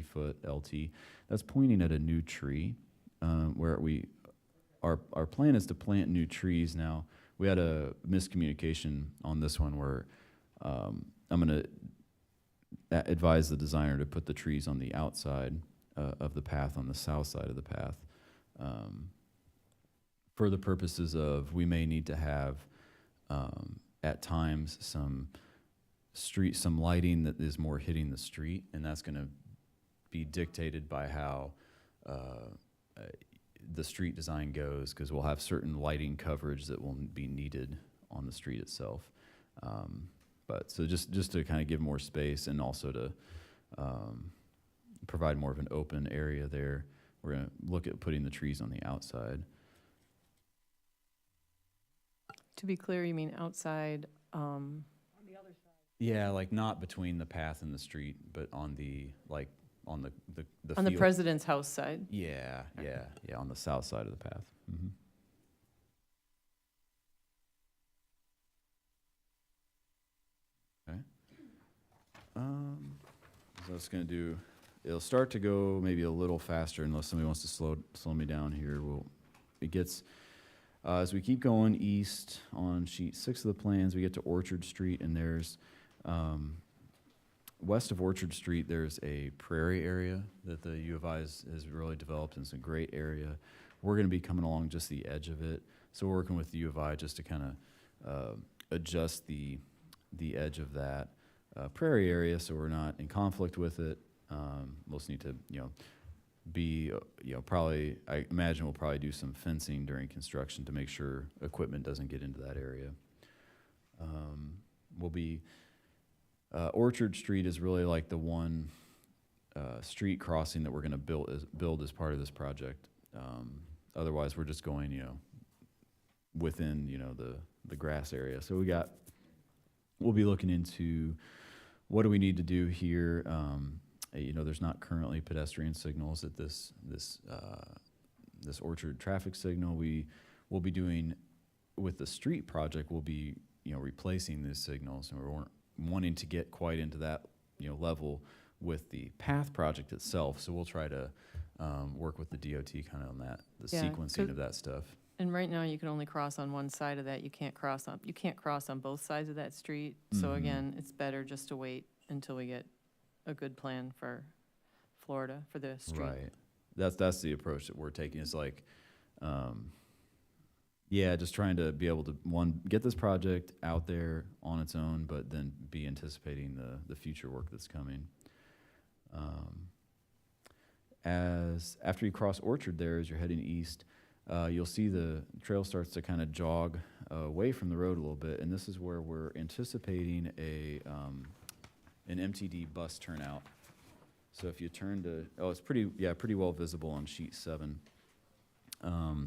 30-foot LT. That's pointing at a new tree, where our plan is to plant new trees. Now, we had a miscommunication on this one where I'm going to advise the designer to put the trees on the outside of the path, on the south side of the path, for the purposes of we may need to have at times some lighting that is more hitting the street, and that's going to be dictated by how the street design goes, because we'll have certain lighting coverage that will be needed on the street itself. But so just to kind of give more space, and also to provide more of an open area there, we're going to look at putting the trees on the outside. To be clear, you mean outside? On the other side. Yeah, like not between the path and the street, but on the on the on the field. president's house side. Yeah, on the south side of the path. Mm-hmm. Okay. So it's going to do. It'll start to go maybe a little faster, unless somebody wants to slow me down here. It gets. As we keep going east on sheet 6 of the plans, we get to Orchard Street, and there's, west of Orchard Street, there's a prairie area that the U of I has really developed, and it's a great area. We're going to be coming along just the edge of it, so we're working with the U of I just to kind of adjust the edge of that prairie area, so we're not in conflict with it. We'll just need to, probably, I imagine we'll probably do some fencing during construction to make sure equipment doesn't get into that area. Orchard Street is really like the one street crossing that we're going to build as part of this project. Otherwise, we're just going, within, the grass area. So we'll be looking into what do we need to do here. There's not currently pedestrian signals at this Orchard traffic signal. We will be doing, with the street project, we'll be, replacing these signals, and we weren't wanting to get quite into that, level with the path project itself. So we'll try to work with the DOT kind of on that, the sequencing of that stuff. And right now, you can only cross on one side of that. You can't cross on both sides of that street. So Mm-hmm. again, it's better just to wait until we get a good plan for Florida, for the street. Right. That's the approach that we're taking. Is like, just trying to be able to, one, get this project out there on its own, but then be anticipating the future work that's coming. After you cross Orchard there, as you're heading east, you'll see the trail starts to kind of jog away from the road a little bit, and this is where we're anticipating an MTD bus turnout. So if you turn to, it's pretty well visible on sheet 7.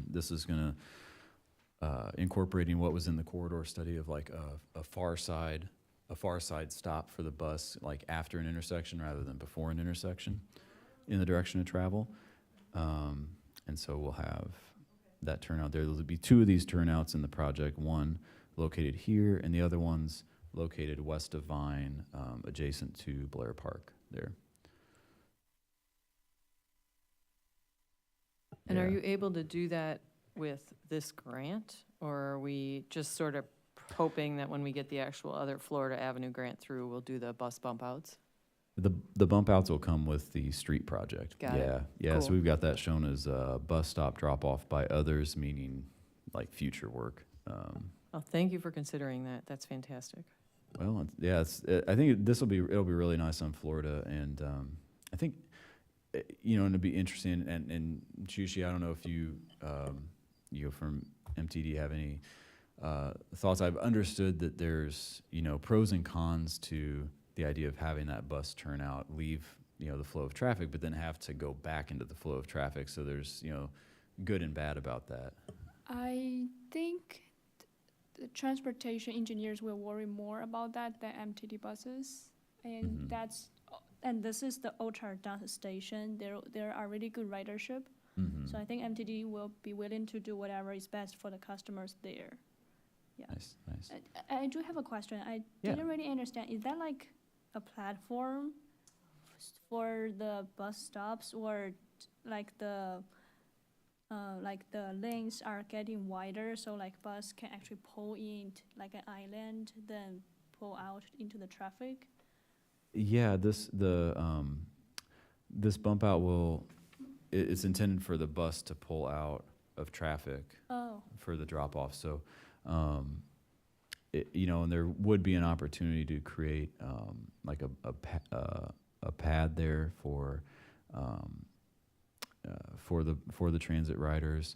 This is going to incorporating what was in the corridor study of like a far side stop for the bus, like after an intersection rather than before an intersection, in the direction of travel. And so we'll have that turnout there. There'll be 2 of these turnouts in the project, one located here, and the other one's located west of Vine, adjacent to Blair Park there. And are you able to do that with this grant, or are we just sort of hoping that when we get the actual other Florida Avenue grant through, we'll do the bus bump outs? The bump outs will come with the street project. Got it. Yeah. Cool. So we've got that shown as bus stop drop off by others, meaning like future work. Well, thank you for considering that. That's fantastic. Well, I think it'll be really nice on Florida, and I think it'll be interesting. And Chushi, I don't know if you from MTD have any thoughts. I've understood that there's pros and cons to the idea of having that bus turnout, leave the flow of traffic, but then have to go back into the flow of traffic. So there's good and bad about that. I think the transportation engineers will worry more about that than MTD buses, and Mm-hmm. this is the Orchard station. There are really good ridership, Mm-hmm. so I think MTD will be willing to do whatever is best for the customers there. Yeah. Nice. I do have a question. I Yeah. didn't really understand. Is that like a platform for the bus stops, or like the lanes are getting wider, so like bus can actually pull in like an island, then pull out into the traffic? Yeah, this bump out it's intended for the bus to pull out of traffic Oh, for the drop off. So, and there would be an opportunity to create like a pad there for the transit riders.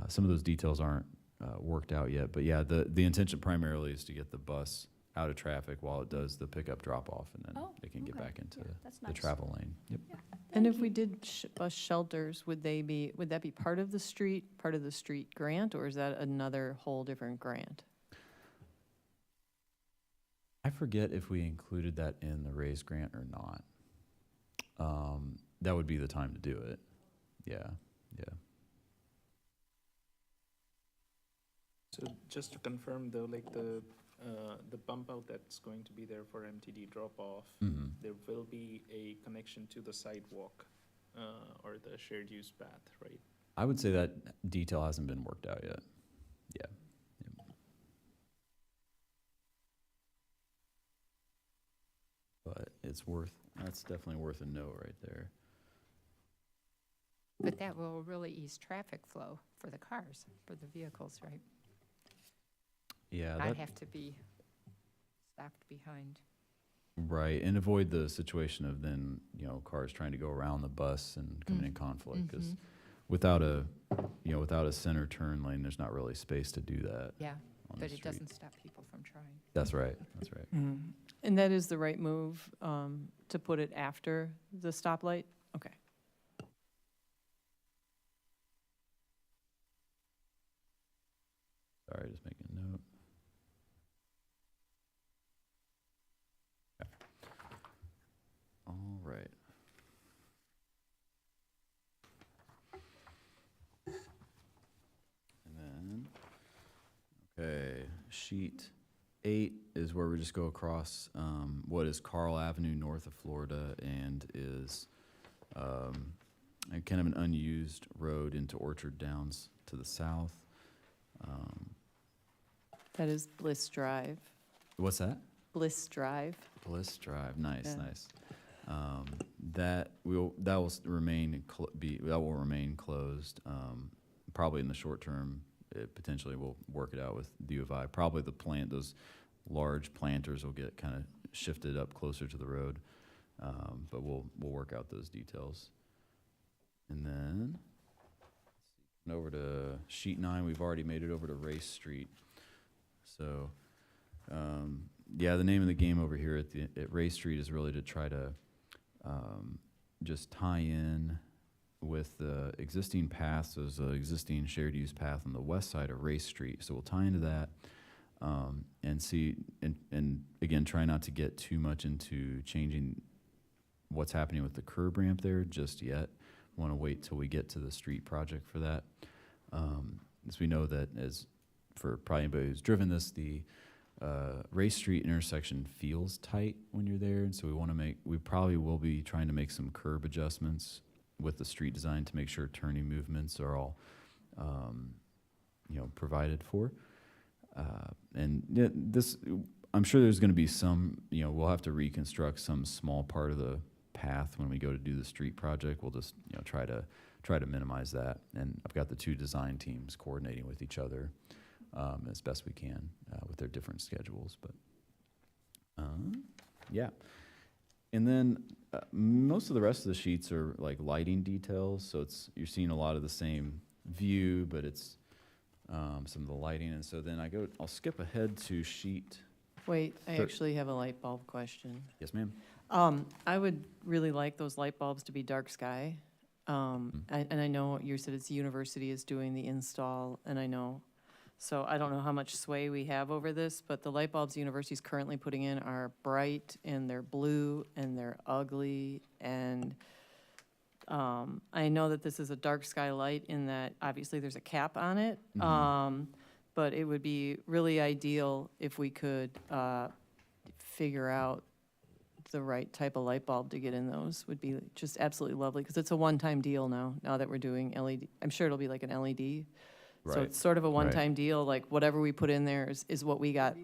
Some of those details aren't worked out yet, but yeah, the intention primarily is to get the bus out of traffic while it does the pickup drop off, and then Oh, it can get okay. back into Yeah, that's the nice. travel lane. Yep. And if we did bus shelters, would that be part of the street grant, or is that another whole different grant? I forget if we included that in the raise grant or not. That would be the time to do it. Yeah, yeah. So just to confirm though, like the bump out that's going to be there for MTD drop off, Mhm. there will be a connection to the sidewalk, or the shared use path, right? I would say that detail hasn't been worked out yet. Yeah. Yep. But that's definitely worth a note right there. But that will really ease traffic flow for the cars, for the vehicles, right? Yeah, Not that, have to be stopped behind. right, and avoid the situation of then, cars trying to go around the bus and coming in conflict, because Mhm. without a center turn lane, there's not really space to do that Yeah, on the but it street. doesn't stop people from trying. That's right, that's right. And that is the right move, to put it after the stoplight? Okay. Sorry, just making a note. Okay. All right. And then, okay, sheet 8 is where we just go across what is Carl Avenue north of Florida, and is kind of an unused road into Orchard Downs to the south. That is Bliss Drive. What's that? Bliss Drive. Bliss Drive, nice, Yeah. nice. That will remain closed. Probably in the short term, it potentially will work it out with the U of I. Probably those large planters will get kind of shifted up closer to the road, but we'll work out those details. And then over to sheet 9, we've already made it over to Race Street. So, the name of the game over here at Race Street is really to try to just tie in with the existing paths. There's an existing shared use path on the west side of Race Street. So we'll tie into that and see, and again, try not to get too much into changing what's happening with the curb ramp there just yet. Want to wait till we get to the street project for that. As we know that, as for probably anybody who's driven this, the Race Street intersection feels tight when you're there, and so we probably will be trying to make some curb adjustments with the street design to make sure turning movements are all, provided for. I'm sure there's going to be some, we'll have to reconstruct some small part of the path when we go to do the street project. We'll just, try to minimize that. And I've got the two design teams coordinating with each other as best we can with their different schedules. But yeah. And then most of the rest of the sheets are like lighting details. So you're seeing a lot of the same view, but it's some of the lighting. And so then I'll skip ahead to sheet. Wait, I Sure. actually have a light bulb question. Yes, ma'am. I would really like those light bulbs to be dark sky. And I know you said it's the university is doing the install, and so I don't know how much sway we have over this, but the light bulbs the university's currently putting in are bright, and they're blue, and they're ugly, and I know that this is a dark sky light in that obviously there's a cap on it. But it would be really ideal if we could figure out the right type of light bulb to get in those would be just absolutely lovely, because it's a one-time deal now that we're doing LED. I'm sure it'll be like an LED. So Right. it's sort of a one-time deal, like whatever we put in there is what we got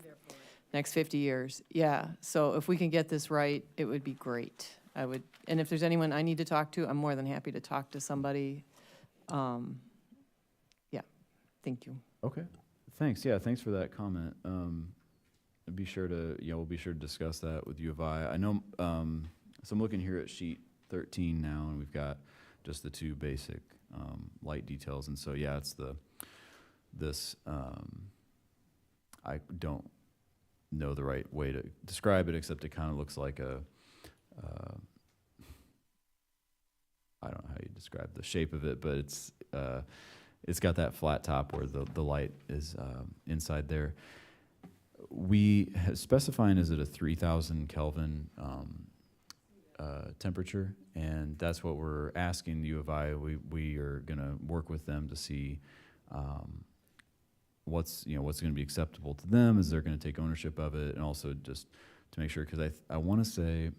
next 50 years. Yeah, so if we can get this right, it would be great. I would, and if there's anyone I need to talk to, I'm more than happy to talk to somebody. Yeah, thank you. Okay, thanks. Yeah, thanks for that comment. Be sure to, we'll be sure to discuss that with U of I. I know, so I'm looking here at sheet 13 now, and we've got just the two basic light details. And so, yeah, it's this, I don't know the right way to describe it, except it kind of looks like a, I don't know how you describe the shape of it, but it's got that flat top where the light is inside there. We specifying is it a 3,000 Kelvin temperature, and that's what we're asking U of I. We are going to work with them to see what's going to be acceptable to them, as they're going to take ownership of it, and also just to make sure, because I want to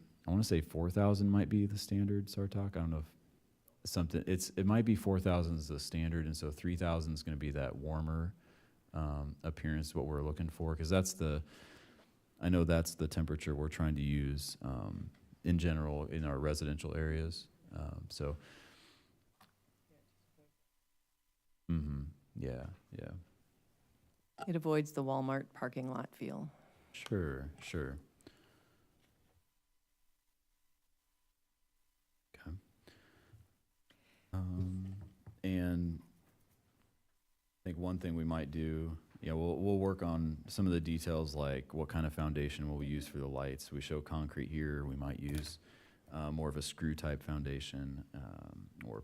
say 4,000 might be the standard Sartok. I don't know if something it might be 4,000 is the standard, and so 3,000 is going to be that warmer appearance, what we're looking for, because I know that's the temperature we're trying to use in general in our residential areas. So, yeah. It avoids the Walmart parking lot feel. Sure. Okay. And I think one thing we might do, we'll work on some of the details, like what kind of foundation will we use for the lights. We show concrete here. We might use more of a screw type foundation, or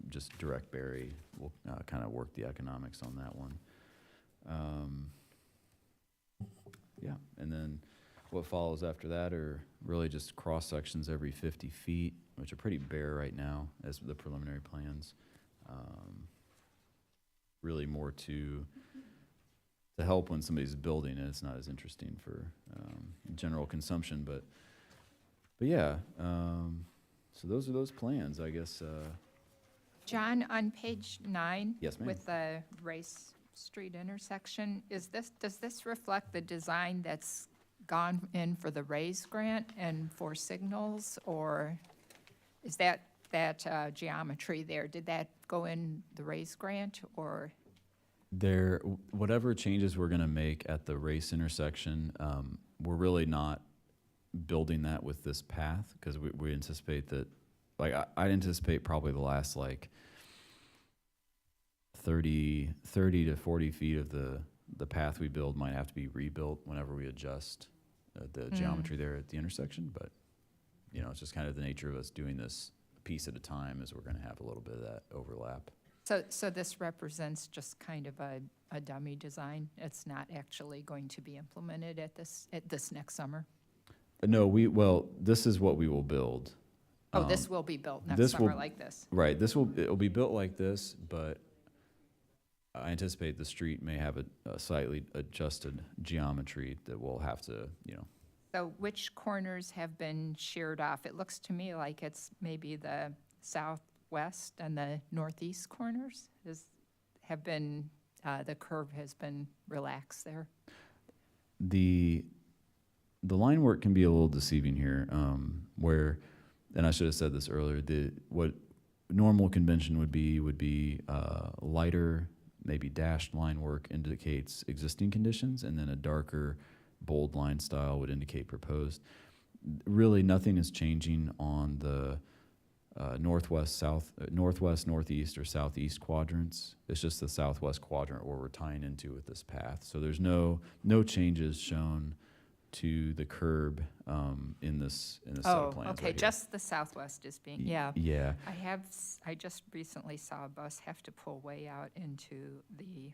just direct bury. We'll kind of work the economics on that one. Yeah, and then what follows after that are really just cross sections every 50 feet, which are pretty bare right now as the preliminary plans. Really more to help when somebody's building it. It's not as interesting for general consumption, but yeah. So those are those plans, I guess. John, on page 9. Yes, ma'am. With the Race Street intersection, does this reflect the design that's gone in for the RAISE grant and for signals, or is that geometry there, did that go in the RAISE grant, or? Whatever changes we're going to make at the race intersection, we're really not building that with this path, because we anticipate that, I anticipate probably the last 30 to 40 feet of the path we build might have to be rebuilt whenever we adjust the geometry there at the intersection. But it's just kind of the nature of us doing this a piece at a time, is we're going to have a little bit of that overlap. So this represents just kind of a dummy design? It's not actually going to be implemented at this next summer? No, this is what we will build. Oh, this will be built next summer like this? Right, it'll be built like this, but I anticipate the street may have a slightly adjusted geometry that we'll have to, So which corners have been sheared off? It looks to me like it's maybe the southwest and the northeast corners the curve has been relaxed there. The line work can be a little deceiving here, and I should have said this earlier, what normal convention would be lighter, maybe dashed line work indicates existing conditions, and then a darker, bold line style would indicate proposed. Really, nothing is changing on the northwest, northeast, or southeast quadrants. It's just the southwest quadrant where we're tying into with this path. So there's no changes shown to the curb in this set of plans. Okay, right here. just the southwest is being, yeah. Yeah. I just recently saw a bus have to pull way out into the,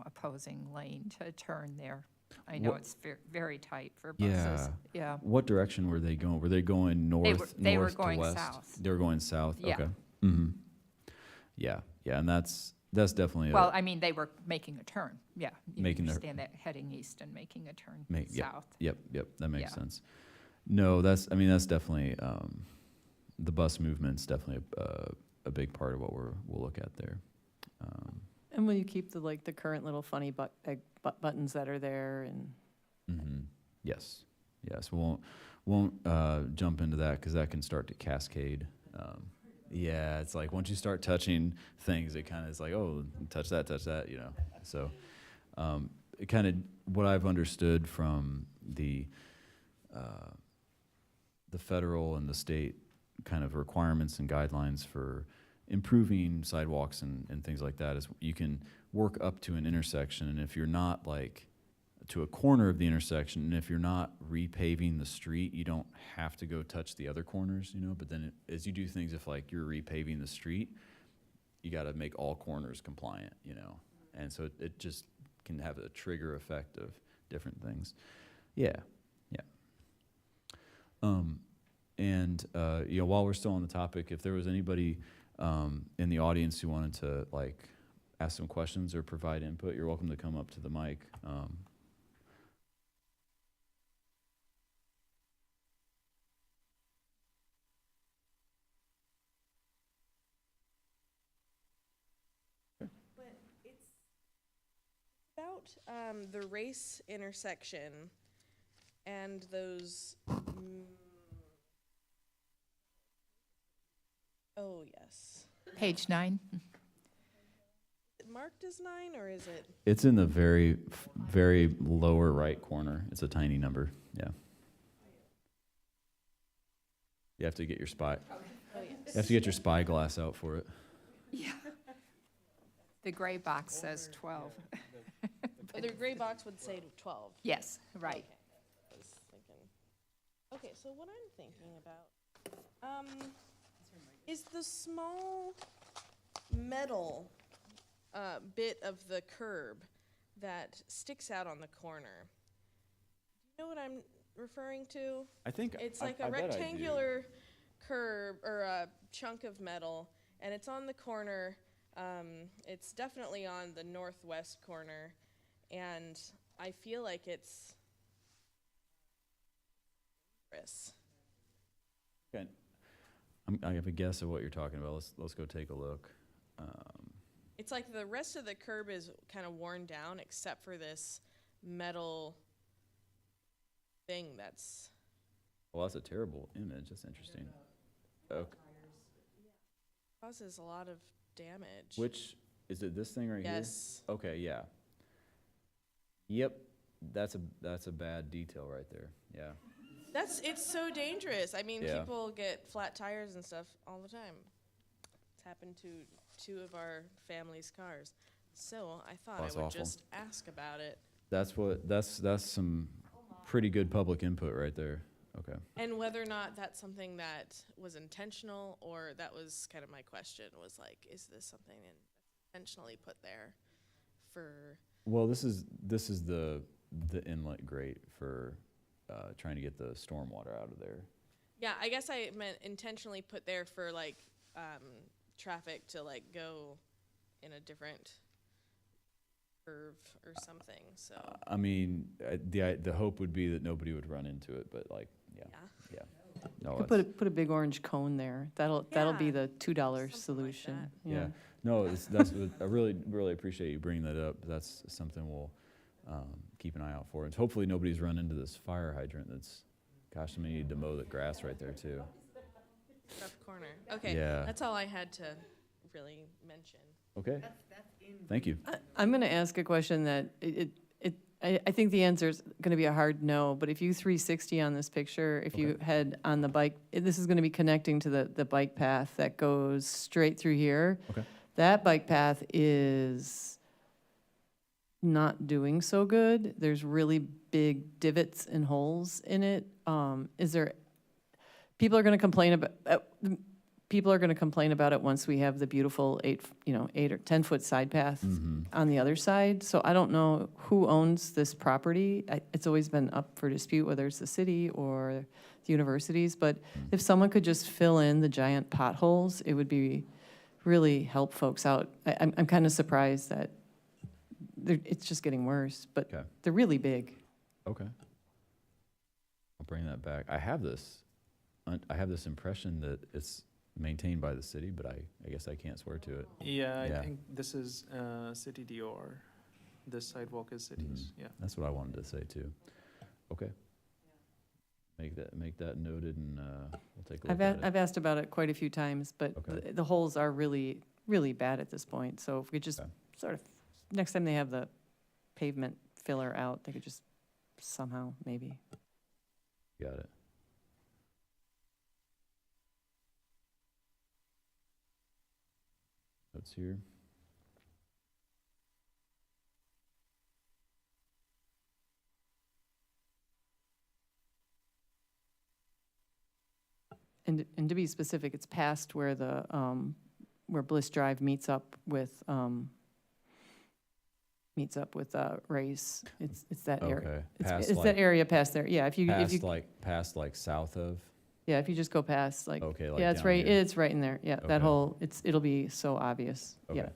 opposing lane to turn there. I know it's very tight for buses. Yeah. What direction were they going? Were they going north? They were north going to west? south. They were going south. Yeah. Okay. Mm-hmm. Yeah, and that's definitely Well, I mean, they were making a turn. Yeah. You Making their- understand that, heading east and making a turn Yep. south. Yep. That makes sense. No, that's definitely, the bus movement's definitely a big part of what we'll look at there. And will you keep the current little funny buttons that are there and? Mhm. Yes, yes, we won't jump into that because that can start to cascade. Yeah, it's like once you start touching things, it kind of is like, oh, touch that, you know. So, it kind of what I've understood from the federal and the state kind of requirements and guidelines for improving sidewalks and things like that is you can work up to an intersection, and if you're not like to a corner of the intersection, and if you're not repaving the street, you don't have to go touch the other corners, you know, but then as you do things, if like you're repaving the street, you got to make all corners compliant, you know, and so it just can have a trigger effect of different things. Yeah. And you know, while we're still on the topic, if there was anybody in the audience who wanted to like ask some questions or provide input, you're welcome to come up to the mic. But it's about the race intersection and those. Oh, yes. Page 9. Marked as 9, or is it? It's in the very, very lower right corner. It's a tiny number. Yeah. You have to get your spy. Oh, yes. You have to get your spyglass out for it. Yeah. The gray box says 12. Oh, the gray box would say 12. Yes, right. Okay. I was thinking. Okay, so what I'm thinking about is the small metal bit of the curb that sticks out on the corner. Do you know what I'm referring to? I think It's like a rectangular curb or a chunk of metal, and it's on the corner. It's definitely on the northwest corner, and I feel like it's dangerous. Okay. I have a guess of what you're talking about. Let's go take a look. It's like the rest of the curb is kind of worn down, except for this metal thing that's. Well, that's a terrible image. That's interesting. Okay. Causes a lot of damage. Which is it? This thing right Yes. here? Okay. Yeah. Yep. That's a bad detail right there. Yeah. It's so dangerous. I mean, Yeah. people get flat tires and stuff all the time. It's happened to 2 of our family's cars. So I thought That's I would awful. just ask about it. That's some pretty good public input right there. Okay. And whether or not that's something that was intentional, or that was kind of my question, was like, is this something intentionally put there for? Well, this is the inlet grate for trying to get the storm water out of there. Yeah, I guess I meant intentionally put there for like traffic to like go in a different curve or something. So I mean, the hope would be that nobody would run into it, but like, yeah. No, Could it's- put a big orange cone there. That'll be Yeah, the $2 something like solution. Yeah. No, that's I really appreciate you bringing that up. That's something we'll keep an eye out for. And hopefully nobody's run into this fire hydrant that's, gosh, I need to mow the grass right there too. rough corner. Okay, Yeah. that's all I had to really mention. Okay. Thank you. I'm going to ask a question that I think the answer is going to be a hard no, but if you 360 on this picture, if you head on the bike, this is going to be connecting to the bike path that goes straight through here. Okay. That bike path is not doing so good. There's really big divots and holes in it. People are going to complain about it once we have the beautiful 8 or 10-foot side path on the other side. So I don't know who owns this property. It's always been up for dispute, whether it's the city or the universities. But if someone could just fill in the giant potholes, it would be really help folks out. I'm kind of surprised that it's just getting worse, but Okay. they're really big. Okay. I'll bring that back. I have this impression that it's maintained by the city, but I guess I can't swear to it. Yeah, I Yeah. think this is city DOR. This sidewalk is cities, yeah. That's what I wanted to say too. Okay. Make that noted, and we'll take a look at it. I've asked about it quite a few times, but Okay. the holes are really, really bad at this point. So if we could just Okay. sort of, next time they have the pavement filler out, they could just somehow, maybe. Got it. Notes here. And to be specific, it's past where where Bliss Drive meets up with Race. It's that area. Okay. It's Past that like, area past there. Yeah, if you past like south of. yeah, if you just go past, like, Okay, like yeah, it's down right, here. it's right in there. Yeah, Okay. that whole, it'll be so obvious. Okay. Yeah.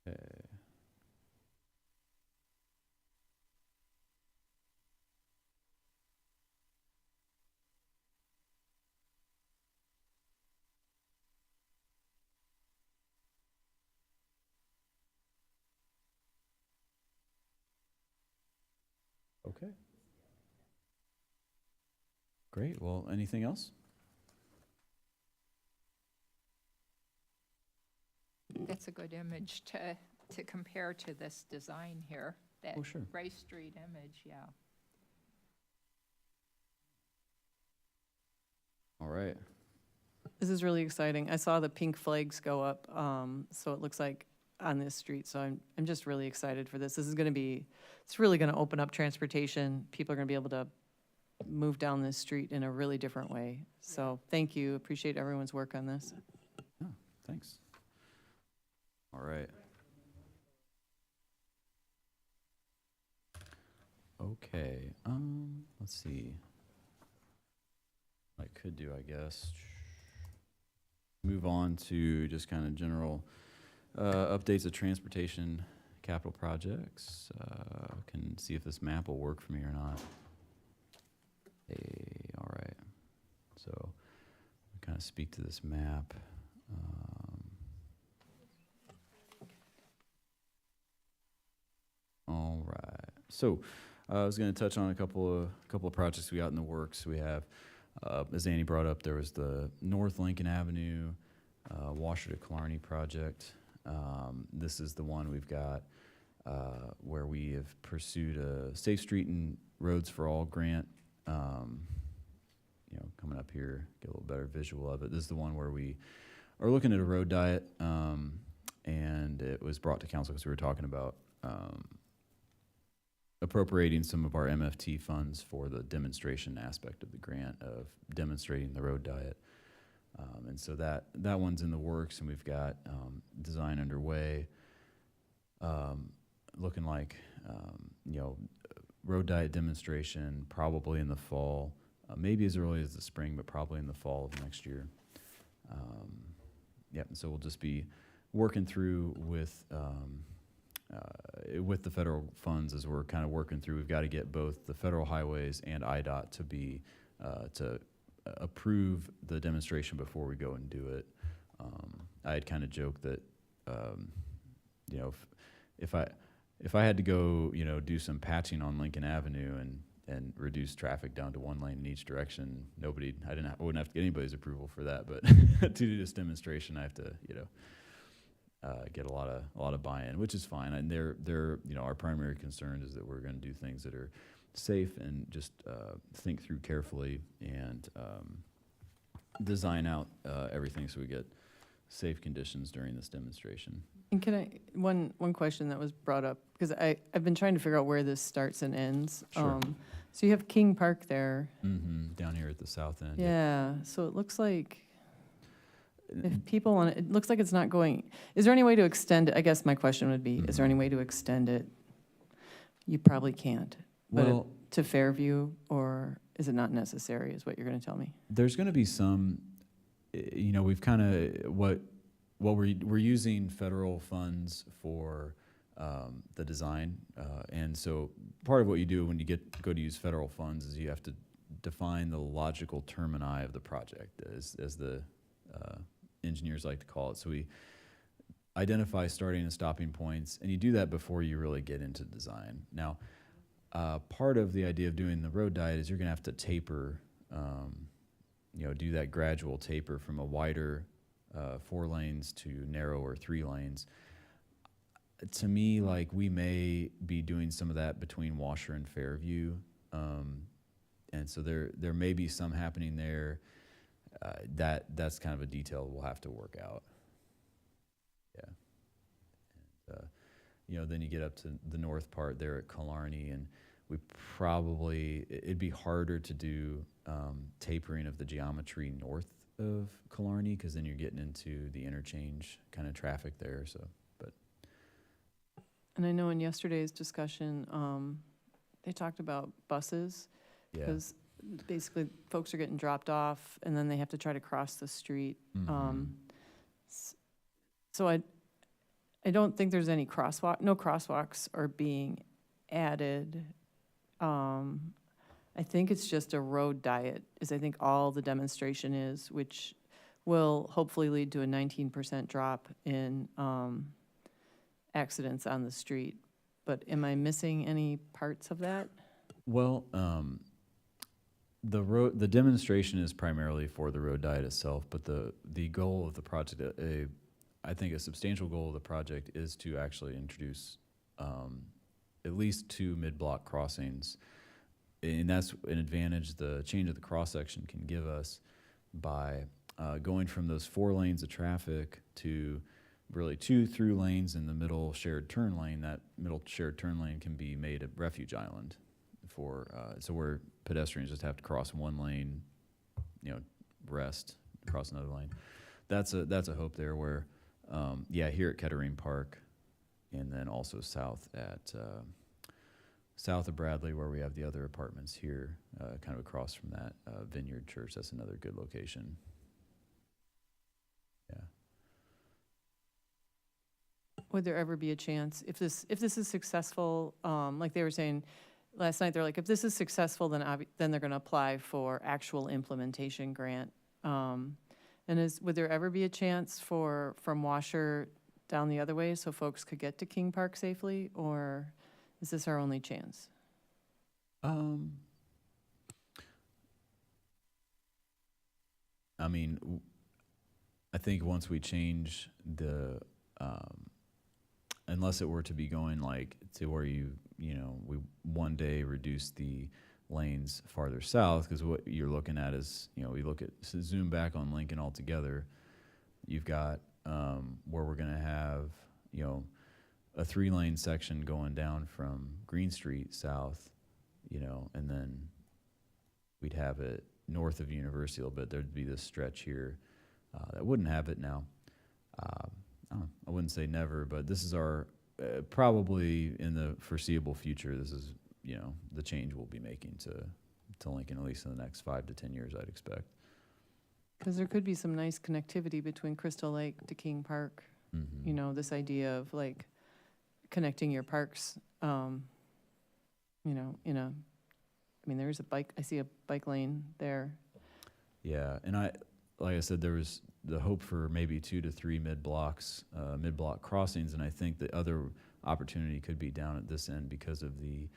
Okay. Okay. Great. Well, anything else? That's a good image to compare to this design here, that Oh, sure. Race Street image, yeah. All right. This is really exciting. I saw the pink flags go up, so it looks like on this street. So I'm just really excited for this. This is going to be, it's really going to open up transportation. People are going to be able to move down this street in a really different way. So thank you. Appreciate everyone's work on this. Oh, thanks. All right. Okay. Let's see. What I could do, I guess. Move on to just kind of general updates of transportation capital projects. Can see if this map will work for me or not. Hey, all right. So, kind of speak to this map. All right. So, I was going to touch on a couple of projects we got in the works. We have, as Annie brought up, there was the North Lincoln Avenue Washer to Killarney project. This is the one we've got where we have pursued a Safe Street and Roads for All grant. Coming up here, get a little better visual of it. This is the one where we are looking at a road diet, and it was brought to council because we were talking about appropriating some of our MFT funds for the demonstration aspect of the grant of demonstrating the road diet. And so that one's in the works, and we've got design underway, looking like, road diet demonstration probably in the fall, maybe as early as the spring, but probably in the fall of next year. And so we'll just be working through with the federal funds as we're kind of working through. We've got to get both the federal highways and IDOT to be to approve the demonstration before we go and do it. I had kind of joked that if I had to go do some patching on Lincoln Avenue and reduce traffic down to one lane in each direction, I wouldn't have to get anybody's approval for that. But to do this demonstration, I have to get a lot of buy-in, which is fine. And they're our primary concern is that we're going to do things that are safe and just think through carefully and design out everything so we get safe conditions during this demonstration. And can one question that was brought up, because I've been trying to figure out where this starts and ends. Sure. So you have King Park there. Down here at the south end. Yeah, so it looks like if people want it looks like it's not going, is there any way to extend it? I guess my question would be, is there any way to extend it? You probably can't. But Well, to Fairview, or is it not necessary, is what you're going to tell me? there's going to be some, we've kind of, well, we're using federal funds for the design, and so part of what you do when you go to use federal funds is you have to define the logical termini of the project, as the engineers like to call it. So we identify starting and stopping points, and you do that before you really get into design. Now, part of the idea of doing the road diet is you're going to have to taper, do that gradual taper from a wider 4 lanes to narrower 3 lanes. To me, like, we may be doing some of that between Washer and Fairview, and so there may be some happening there. That's kind of a detail we'll have to work out. Yeah. And, then you get up to the north part there at Killarney, and it'd be harder to do tapering of the geometry north of Killarney, because then you're getting into the interchange kind of traffic there. So, And I know in yesterday's discussion, they talked about buses, yeah. because basically folks are getting dropped off and then they have to try to cross the street. Mhm. So I don't think there's any no crosswalks are being added. I think it's just a road diet, is I think all the demonstration is, which will hopefully lead to a 19% drop in accidents on the street. But am I missing any parts of that? Well, the demonstration is primarily for the road diet itself, but the goal of the project, I think a substantial goal of the project is to actually introduce at least 2 mid-block crossings, and that's an advantage the change of the cross-section can give us by going from those 4 lanes of traffic to really 2 through lanes in the middle shared turn lane. That middle shared turn lane can be made a refuge island so where pedestrians just have to cross 1 lane, rest, cross another lane. That's a hope there where, here at Kettering Park, and then also south of Bradley, where we have the other apartments here, kind of across from that Vineyard Church. That's another good location. Yeah. Would there ever be a chance, if this is successful, like they were saying last night, they're like, if this is successful, then they're going to apply for actual implementation grant. Would there ever be a chance from Washer down the other way so folks could get to King Park safely, or is this our only chance? I think once we change unless it were to be going like to where we one day reduce the lanes farther south, because what you're looking at is, zoom back on Lincoln altogether, you've got where we're going to have, a 3-lane section going down from Green Street south, and then we'd have it north of University a little bit. There'd be this stretch here that wouldn't have it now. I wouldn't say never, but this is our probably in the foreseeable future. This is the change we'll be making to Lincoln, at least in the next 5 to 10 years, I'd expect. Because there could be some nice connectivity between Crystal Lake to King Park. Mm-hmm. This idea of like connecting your parks. There's I see a bike lane there. Yeah, and like I said, there was the hope for maybe 2 to 3 mid-block crossings, and I think the other opportunity could be down at this end because of the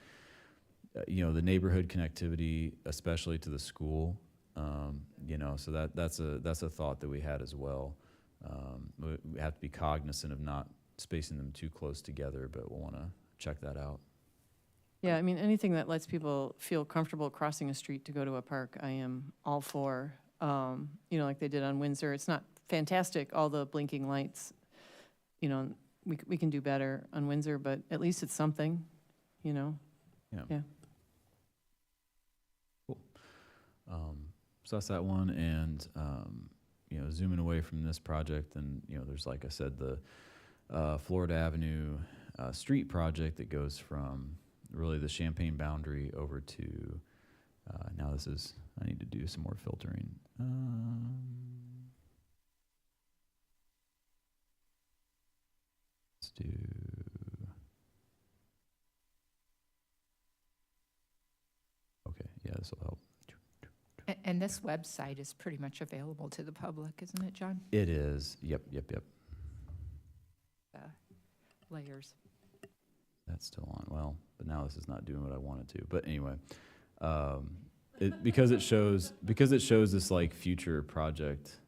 neighborhood connectivity, especially to the school. So that's a thought that we had as well. We have to be cognizant of not spacing them too close together, but we'll want to check that out. Yeah, anything that lets people feel comfortable crossing a street to go to a park, I am all for. Like they did on Windsor. It's not fantastic, all the blinking lights. We can do better on Windsor, but at least it's something, Yeah. Cool. So that's that one, and zooming away from this project, and there's, like I said, the Florida Avenue street project that goes from really the Champaign boundary over to now I need to do some more filtering. let's do. Okay, yeah, this will help. And this website is pretty much available to the public, isn't it, John? It is. Yep. Layers. That's still on. Well, but now this is not doing what I wanted to. But anyway, because it shows this like future project.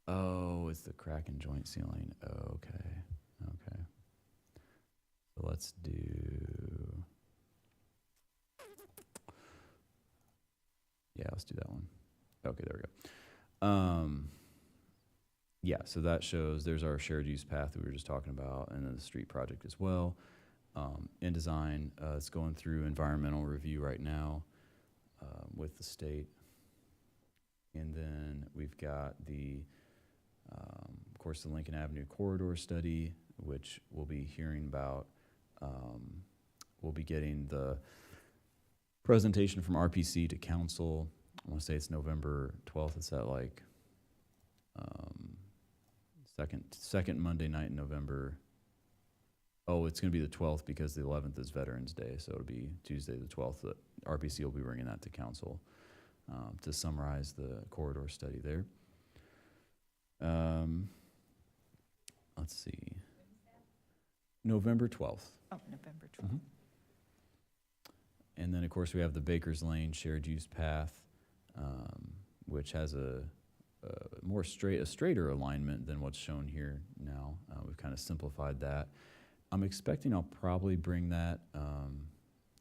Oh, it's the crack and joint ceiling. Okay. So let's do. Yeah, let's do that one. Okay, there we go. Yeah, so that shows there's our shared use path that we were just talking about, and then the street project as well. In design, it's going through environmental review right now with the state. And then we've got of course, the Lincoln Avenue corridor study, which we'll be hearing about. We'll be getting the presentation from RPC to council. I want to say it's November 12th. It's at like second Monday night in November. Oh, it's going to be the 12th because the 11th is Veterans Day, so it'll be Tuesday the 12th that RPC will be bringing that to council to summarize the corridor study there. Let's see. November 12th. Oh, November 12th. And then, of course, we have the Baker's Lane shared use path, which has a straighter alignment than what's shown here now. We've kind of simplified that. I'm expecting I'll probably bring that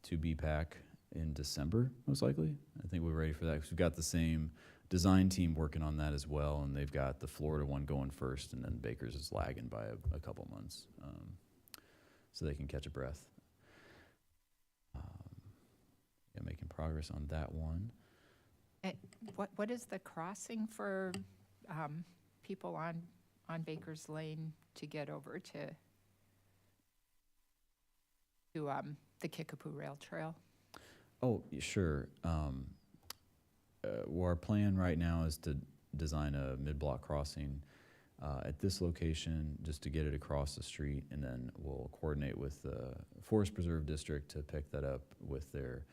to BPAC in December, most likely. I think we're ready for that because we've got the same design team working on that as well, and they've got the Florida one going first, and then Baker's is lagging by a couple months, so they can catch a breath. Yeah, making progress on that one. What is the crossing for people on Baker's Lane to get over to the Kickapoo Rail Trail? Oh, sure. Well, our plan right now is to design a mid-block crossing at this location just to get it across the street, and then we'll coordinate with the Forest Preserve District to pick that up with their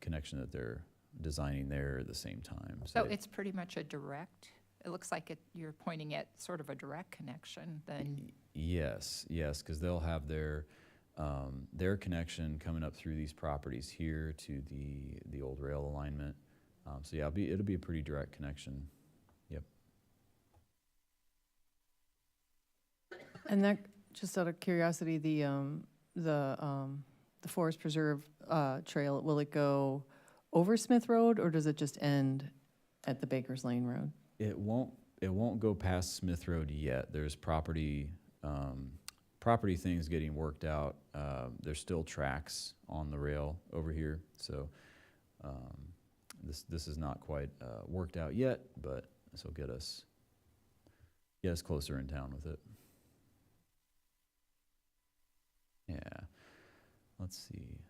connection that they're designing there at the same time. So it's pretty much a direct, it looks like you're pointing at sort of a direct connection then. Yes, because they'll have their connection coming up through these properties here to the old rail alignment. So yeah, it'll be a pretty direct connection. Yep. And that, just out of curiosity, the Forest Preserve trail, will it go over Smith Road, or does it just end at the Baker's Lane Road? It won't go past Smith Road yet. There's property things getting worked out. There's still tracks on the rail over here, so this is not quite worked out yet, but this will get us closer in town with it. Yeah. Let's see.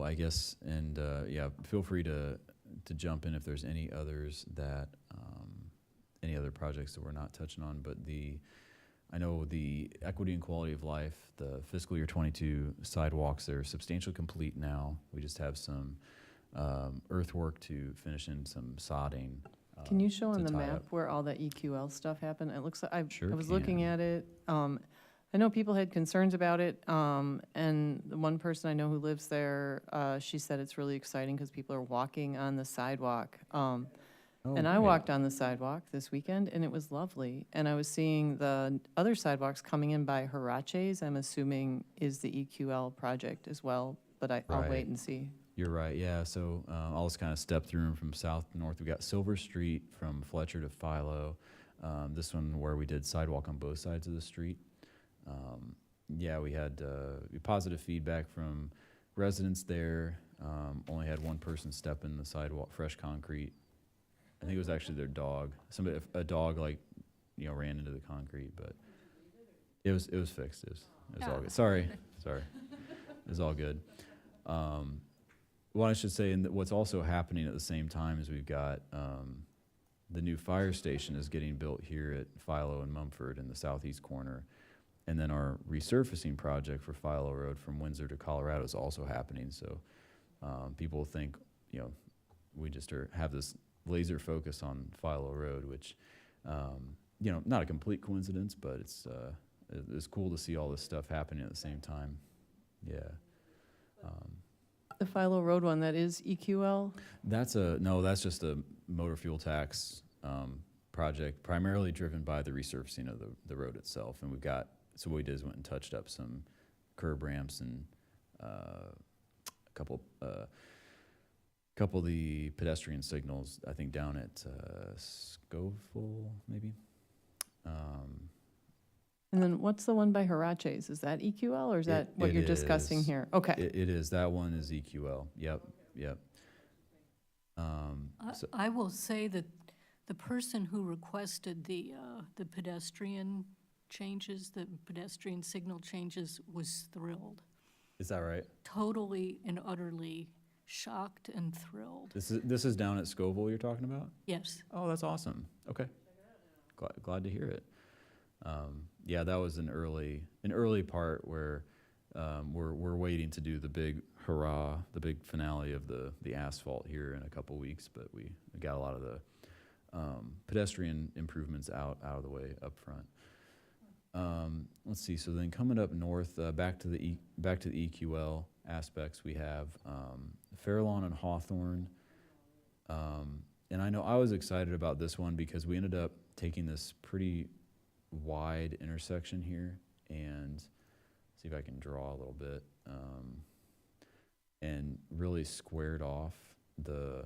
I guess, and yeah, feel free to jump in if there's any others that any other projects that we're not touching on. But I know the equity and quality of life, the fiscal year 22 sidewalks, they're substantially complete now. We just have some earthwork to finish in, some sodding. Can you show on to the tie map up. where all that EQL stuff happened? It looks like, I Sure was looking can. at it. I know people had concerns about it, and the one person I know who lives there, she said it's really exciting because people are walking on the sidewalk. And I great. walked on the sidewalk this weekend, and it was lovely. And I was seeing the other sidewalks coming in by Huaraches, I'm assuming is the EQL project as well, but I'll Right. wait and see. You're right, yeah. So I'll just kind of step through them from south to north. We've got Silver Street from Fletcher to Philo. This one where we did sidewalk on both sides of the street. Yeah, we had positive feedback from residents there. Only had one person step in the sidewalk, fresh concrete. I think it was actually their dog. A dog ran into the concrete, but it was fixed. It was all good. Sorry. It was all good. Well, I should say, and what's also happening at the same time is we've got the new fire station is getting built here at Philo and Mumford in the southeast corner. And then our resurfacing project for Philo Road from Windsor to Colorado is also happening. So people think, we just have this laser focus on Philo Road, which, not a complete coincidence, but it's cool to see all this stuff happening at the same time. Yeah. The Philo Road one, that is EQL? That's just a motor fuel tax project, primarily driven by the resurfacing of the road itself. And so what we did is went and touched up some curb ramps and a couple of the pedestrian signals, I think down at Scoville, maybe. And then what's the one by Haraches? Is that EQL, or is that what It you're discussing is. here? Okay. It is. That one is EQL. Yep. So- I will say that the person who requested the pedestrian changes, the pedestrian signal changes, was thrilled. Is that right? Totally and utterly shocked and thrilled. This is down at Scoville you're talking about? Yes. Oh, that's awesome. Okay. Glad to hear it. Yeah, that was an early part where we're waiting to do the big hurrah, the big finale of the asphalt here in a couple weeks, but we got a lot of the pedestrian improvements out of the way up front. Let's see. So then coming up north, back to the EQL aspects, we have Fairlawn and Hawthorne. And I know I was excited about this one because we ended up taking this pretty wide intersection here and see if I can draw a little bit, and really squared off the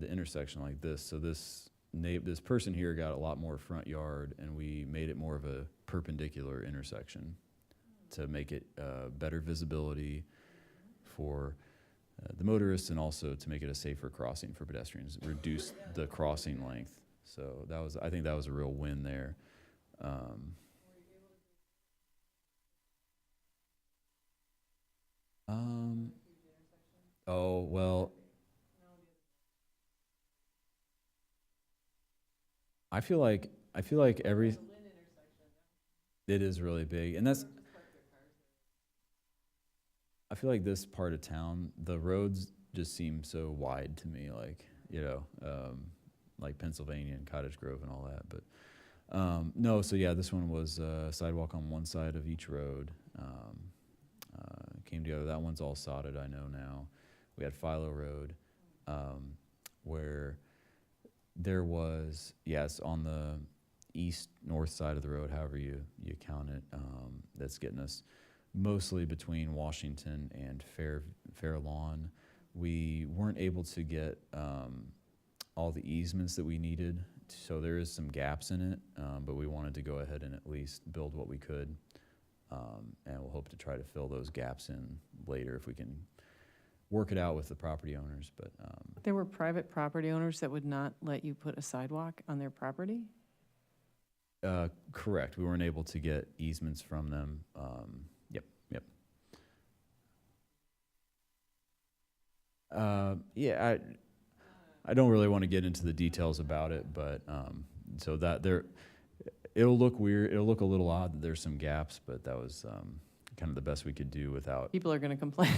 intersection like this. So this person here got a lot more front yard, and we made it more of a perpendicular intersection to make it better visibility for the motorists, and also to make it a safer crossing for pedestrians, reduce the crossing length. So I think that was a real win there. Oh, well, I feel like it is really big, and I feel like this part of town, the roads just seem so wide to me, like Pennsylvania and Cottage Grove and all that. But no, so yeah, this one was sidewalk on one side of each road. Came together. That one's all sodded, I know now. We had Philo Road, where there was, yes, on the east-north side of the road, however you count it, that's getting us mostly between Washington and Fairlawn. We weren't able to get all the easements that we needed, so there is some gaps in it, but we wanted to go ahead and at least build what we could, and we'll hope to try to fill those gaps in later if we can work it out with the property owners. But There were private property owners that would not let you put a sidewalk on their property? Correct. We weren't able to get easements from them. Yep. Yeah, I don't really want to get into the details about it, but so that it'll look weird. It'll look a little odd that there's some gaps, but that was kind of the best we could do without. People are going to complain.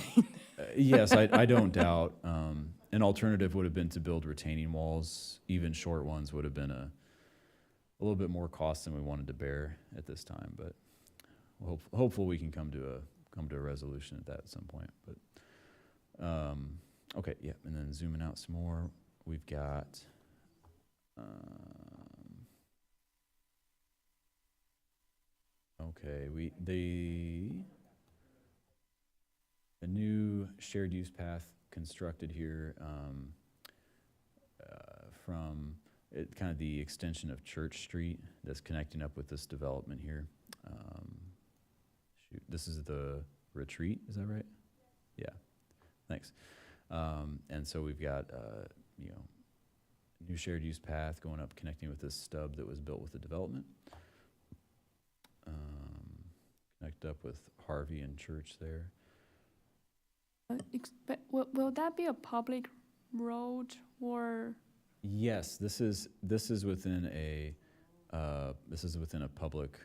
Yes, I don't doubt. An alternative would have been to build retaining walls. Even short ones would have been a little bit more cost than we wanted to bear at this time, but hopefully we can come to a resolution at that at some point. But okay, yeah, and then zooming out some more, we've got okay, the new shared use path constructed here from kind of the extension of Church Street that's connecting up with this development here. This is the retreat, is that right? Yeah, thanks. And so we've got new shared use path going up, connecting with this stub that was built with the development. Connect up with Harvey and Church there. Will that be a public road, or Yes, this is within a public,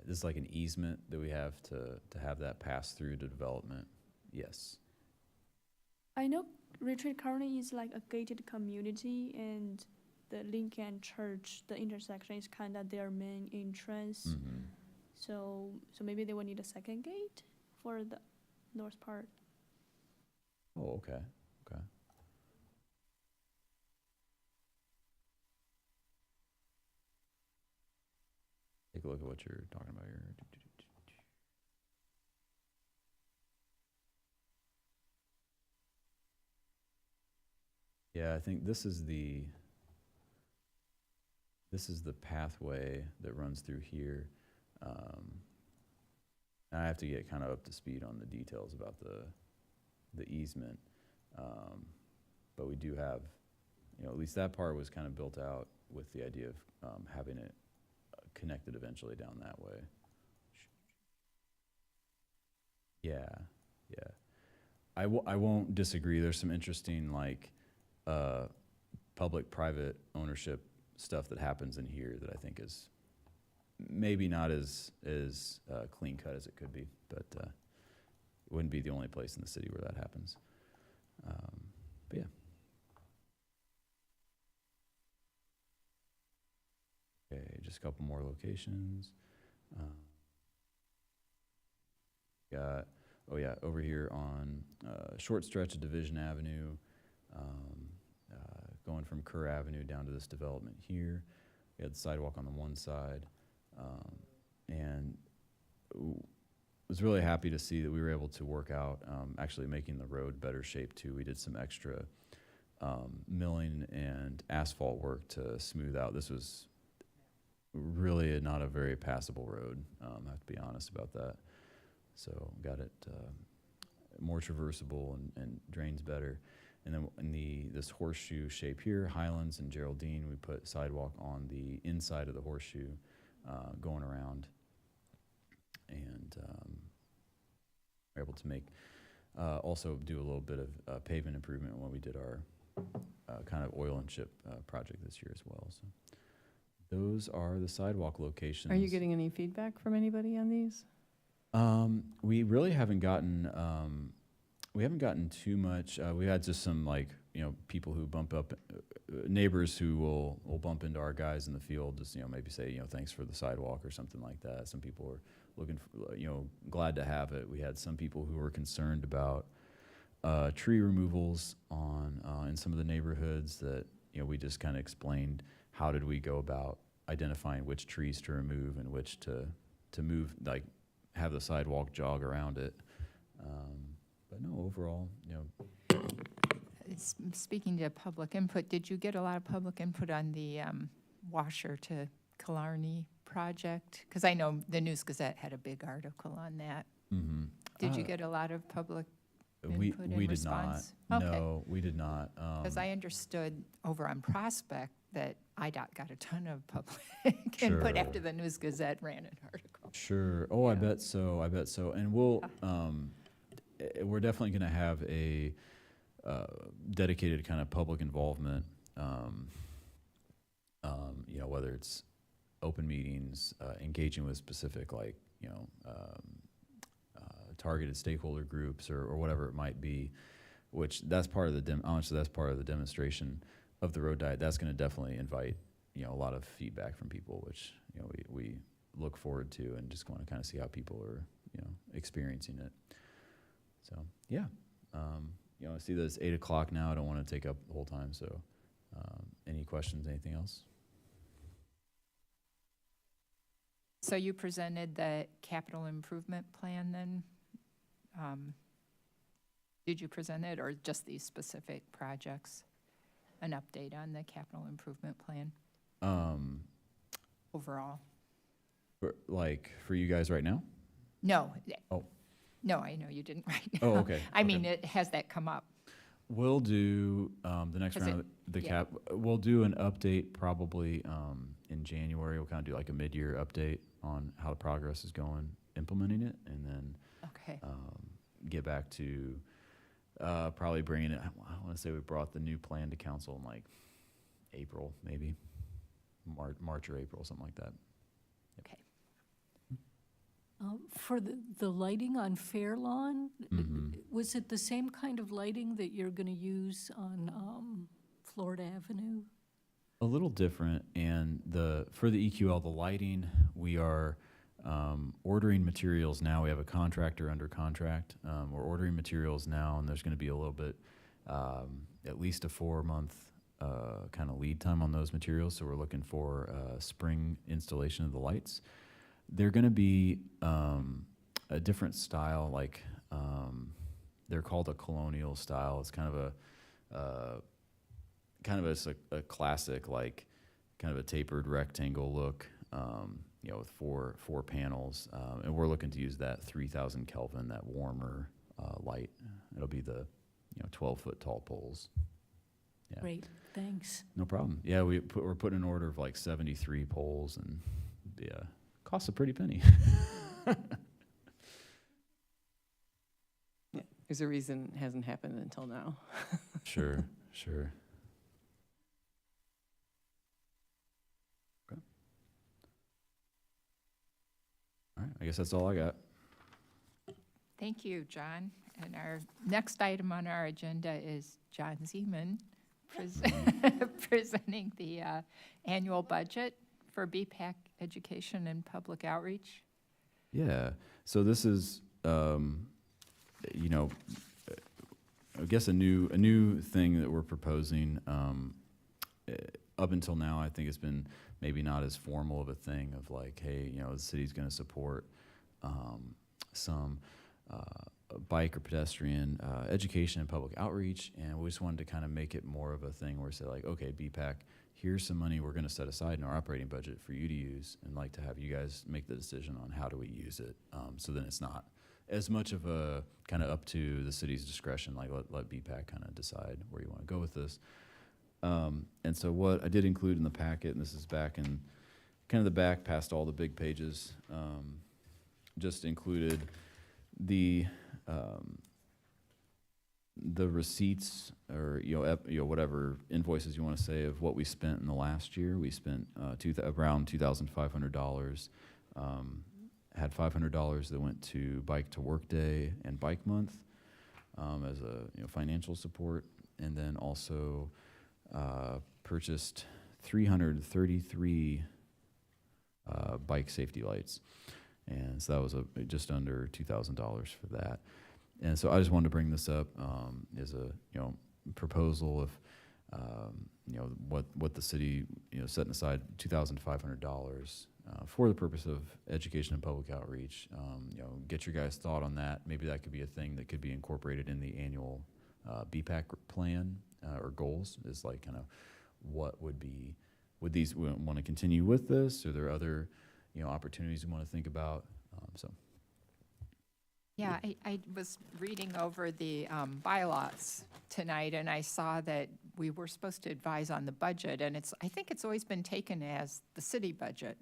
this is like an easement that we have to have that pass through to development. Yes. I know Retreat currently is like a gated community, and the Lincoln Church, the intersection is kind of their main entrance. Mm-hmm. So maybe they will need a second gate for the north part. Oh, okay, okay. Take a look at what you're talking about here. Yeah, I think this is the pathway that runs through here. I have to get kind of up to speed on the details about the easement. But we do have, at least that part was kind of built out with the idea of having it connected eventually down that way. Yeah, yeah. I won't disagree. There's some interesting, like, public-private ownership stuff that happens in here that I think is maybe not as clean cut as it could be, but it wouldn't be the only place in the city where that happens. But yeah. Okay, just a couple more locations. Over here on short stretch of Division Avenue, going from Kerr Avenue down to this development here. We had the sidewalk on the one side, and was really happy to see that we were able to work out actually making the road better shape too. We did some extra milling and asphalt work to smooth out. This was really not a very passable road. I have to be honest about that. So got it more traversable and drains better. And then in this horseshoe shape here, Highlands and Geraldine, we put sidewalk on the inside of the horseshoe going around. And we're able to make, also do a little bit of pavement improvement when we did our kind of oil and chip project this year as well. So those are the sidewalk locations. Are you getting any feedback from anybody on these? We really haven't gotten too much. We had just some, like, people who bump up, neighbors who will bump into our guys in the field, just, maybe say, thanks for the sidewalk or something like that. Some people were looking for, glad to have it. We had some people who were concerned about tree removals in some of the neighborhoods that, we just kind of explained how did we go about identifying which trees to remove and which to move, like have the sidewalk jog around it. But no, overall, Speaking to public input, did you get a lot of public input on the Washer to Killarney project? Because I know the News Gazette had a big article on that. Mm-hmm. Did you get a lot of public input we and did response? not. Okay. No, we did not. Because I understood over on Prospect that IDOT got a ton of public input Sure. after the News Gazette ran an article. Sure. Oh, I Yeah. bet so. I bet so. And we're definitely going to have a dedicated kind of public involvement. Whether it's open meetings, engaging with specific, like, targeted stakeholder groups or whatever it might be, which that's part of the honestly, that's part of the demonstration of the road diet. That's going to definitely invite, a lot of feedback from people, which, we look forward to, and just want to kind of see how people are, experiencing it. So, yeah. I see that it's 8 o'clock now. I don't want to take up the whole time. So, any questions, anything else? So you presented the capital improvement plan then? Did you present it, or just these specific projects? An update on the capital improvement plan overall? For you guys right now? No. Oh. No, I know you didn't right now. Oh, okay. I mean, has that come up? We'll do the next round of the yeah. cap. We'll do an update probably in January. We'll kind of do like a mid-year update on how the progress is going, implementing it, and then Okay. get back to Probably bringing it, I want to say we brought the new plan to council in like April, maybe. March or April, something like that. Okay. For the lighting on Fair Lawn, was it the same kind of lighting that you're going to use on Florida Avenue? A little different, and for the EQL, the lighting, we are ordering materials now. We have a contractor under contract. We're ordering materials now, and there's going to be a little bit, at least a 4-month kind of lead time on those materials. So we're looking for spring installation of the lights. They're going to be a different style, like they're called a colonial style. It's kind of a classic, like kind of a tapered rectangle look, you know, with four panels, and we're looking to use that 3,000 Kelvin, that warmer light. It'll be the 12-foot tall poles. Yeah. Great, thanks. No problem. Yeah, we're putting an order of like 73 poles, and yeah, costs a pretty penny. Yeah, there's a reason it hasn't happened until now. Sure. Okay. All right, I guess that's all I got. Thank you, John. And our next item on our agenda is John Zeman presenting the annual budget for BPAC Education and Public Outreach. Yeah, so this is, I guess a new thing that we're proposing. Up until now, I think it's been maybe not as formal of a thing of like, hey, the city's going to support some bike or pedestrian education and public outreach, and we just wanted to kind of make it more of a thing where we say like, okay, BPAC, here's some money we're going to set aside in our operating budget for you to use, and like to have you guys make the decision on how do we use it. So then it's not as much of a kind of up to the city's discretion, like let BPAC kind of decide where you want to go with this. And so what I did include in the packet, and this is back in kind of the back past all the big pages, just included the receipts or whatever invoices you want to say of what we spent in the last year. We spent around $2,500. Had $500 that went to Bike to Work Day and Bike Month as a financial support, and then also purchased 333 bike safety lights. And so that was just under $2,000 for that. And so I just wanted to bring this up as a proposal of what the city setting aside $2,500 for the purpose of education and public outreach. Get your guys' thought on that. Maybe that could be a thing that could be incorporated in the annual BPAC plan or goals. Is like kind of what would these want to continue with this? Are there other opportunities you want to think about? Yeah, I was reading over the bylaws tonight, and I saw that we were supposed to advise on the budget, and I think it's always been taken as the city budget,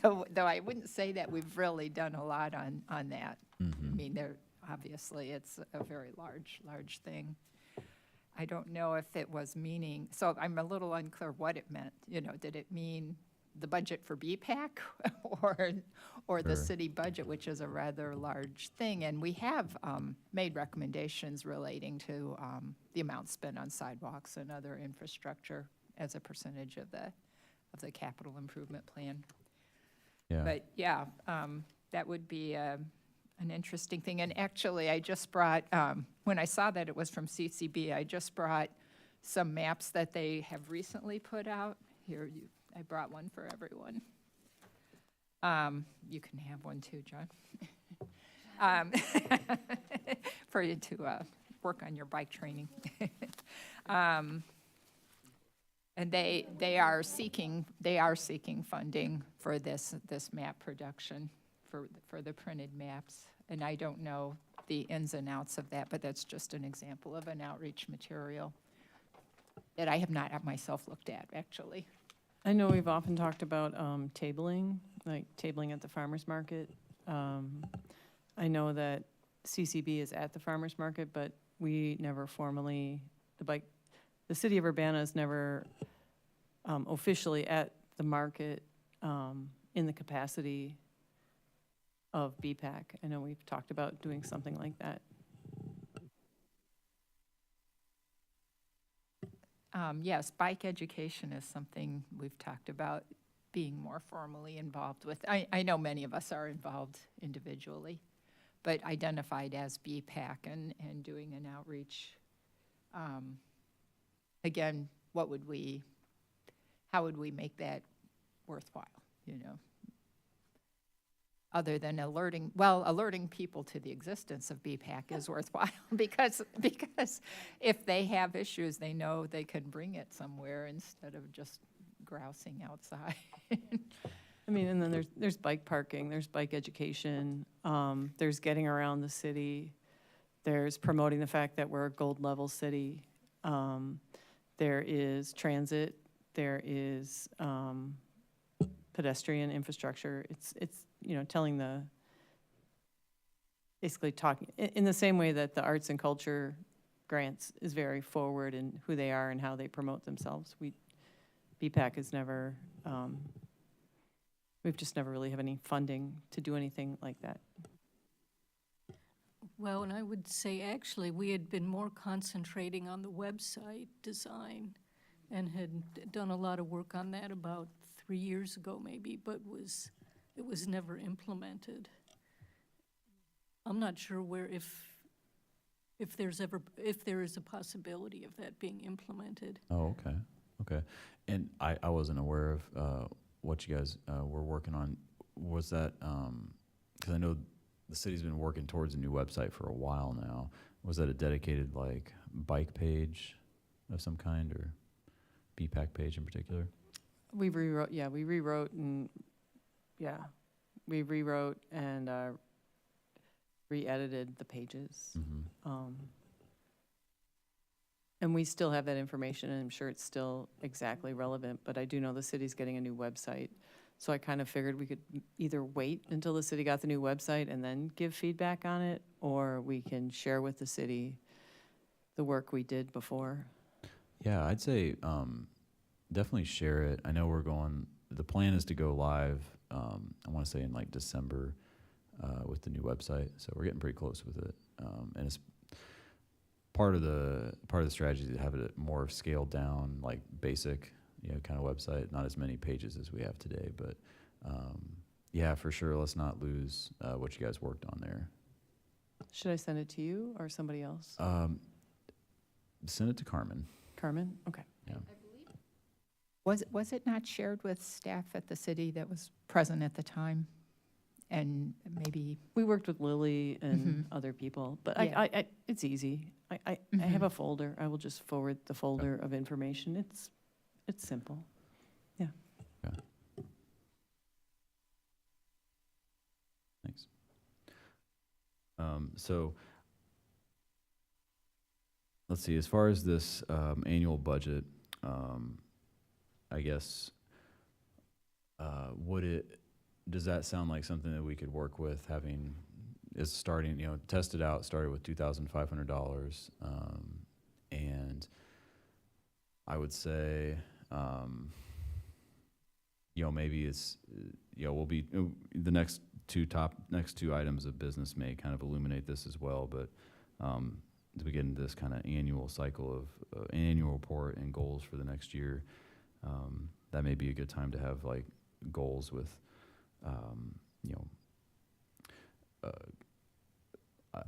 though I wouldn't say that we've really done a lot on that. Mm-hmm. I mean, obviously it's a very large thing. I don't know if it was meaning, so I'm a little unclear what it meant. Did it mean the budget for BPAC or the Sure. city budget, which is a rather large thing? And we have made recommendations relating to the amount spent on sidewalks and other infrastructure as a percentage of the capital improvement plan. Yeah. But yeah, that would be an interesting thing. And actually, I just brought, when I saw that it was from CCB, I just brought some maps that they have recently put out. Here, I brought one for everyone. You can have one too, John. For you to work on your bike training. And they are seeking funding for this map production for the printed maps. And I don't know the ins and outs of that, but that's just an example of an outreach material that I have not myself looked at, actually. I know we've often talked about tabling, like tabling at the farmer's market. I know that CCB is at the farmer's market, but we never formally, the city of Urbana is never officially at the market in the capacity of BPAC. I know we've talked about doing something like that. Yes, bike education is something we've talked about being more formally involved with. I know many of us are involved individually, but identified as BPAC and doing an outreach. Again, how would we make that worthwhile, you know? Other than alerting people to the existence of BPAC is worthwhile because if they have issues, they know they can bring it somewhere instead of just grousing outside. I mean, and then there's bike parking, there's bike education, there's getting around the city, there's promoting the fact that we're a gold level city, there is transit, there is pedestrian infrastructure. It's you know, basically talking, in the same way that the arts and culture grants is very forward in who they are and how they promote themselves. BPAC has never, we've just never really have any funding to do anything like that. Well, and I would say actually we had been more concentrating on the website design and had done a lot of work on that about 3 years ago maybe, but it was never implemented. I'm not sure if there is a possibility of that being implemented. Oh, okay, okay. And I wasn't aware of what you guys were working on. Was that, because I know the city's been working towards a new website for a while now. Was that a dedicated, like, bike page of some kind, or BPAC page in particular? We rewrote and re-edited the pages. Mm-hmm. And we still have that information, and I'm sure it's still exactly relevant, but I do know the city's getting a new website. So I kind of figured we could either wait until the city got the new website and then give feedback on it, or we can share with the city the work we did before. Yeah, I'd say definitely share it. I know the plan is to go live, I want to say in like December with the new website. So we're getting pretty close with it. And it's part of the strategy to have it more scaled down, like basic, kind of website, not as many pages as we have today. But yeah, for sure, let's not lose what you guys worked on there. Should I send it to you or somebody else? Send it to Carmen. Carmen? Okay. Yeah. Was it not shared with staff at the city that was present at the time? And maybe, We worked with Lily and Mhm. other people, but Yeah. I it's easy. I have a folder. I will just forward the folder of information. It's simple. Yeah. Okay. Thanks. So let's see, as far as this annual budget, I guess, does that sound like something that we could work with, having, is starting, test it out, started with $2,500, and I would say, maybe it's, we'll be, the next two items of business may kind of illuminate this as well, but as we get into this kind of annual cycle of annual report and goals for the next year, that may be a good time to have like goals with,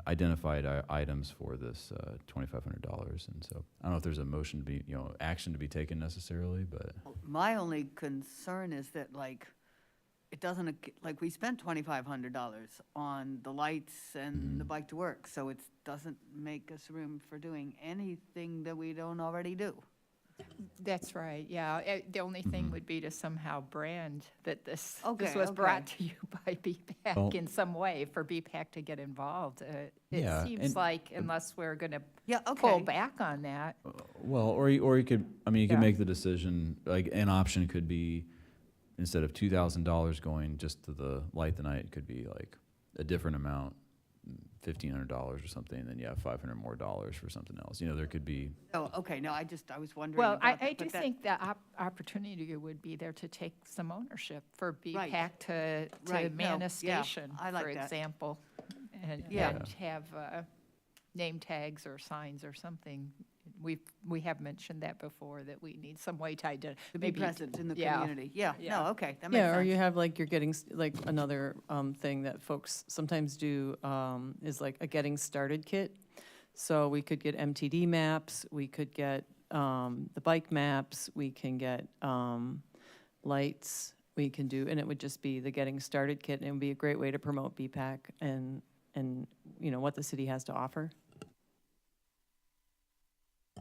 identified items for this $2,500. And so I don't know if there's a motion to be, action to be taken necessarily, but My only concern is that, like, it doesn't, like, we spent $2,500 on the lights and the bike to work, so it doesn't make us room for doing anything that we don't already do. that's right, yeah. The only thing Mhm. would be to somehow brand that this Okay, was brought okay. to you by BPAC Well- in some way, for BPAC to get involved. It Yeah, seems and- like unless we're going to Yeah, pull okay. back on that, well, or you could, you could Yeah. make the decision, like an option could be, instead of $2,000 going just to the light the night, it could be like a different amount $1,500 or something, and then you have $500 more for something else. You know, there could be, Oh, okay, no, I was wondering Well, about that. I do but that- think the opportunity would be there to take some ownership for Right. BPAC to Right, no, man a yeah, station, I like for that. example. Yeah. And have name tags or signs or something. We have mentioned that before, that we need some way to To be maybe present in the yeah. community. Yeah, Yeah. no, okay, that makes sense. Yeah, or you have like you're getting, like another thing that folks sometimes do is like a getting started kit. So we could get MTD maps, we could get the bike maps, we can get lights, we can do, and it would just be the getting started kit, and it would be a great way to promote BPAC and you know, what the city has to offer.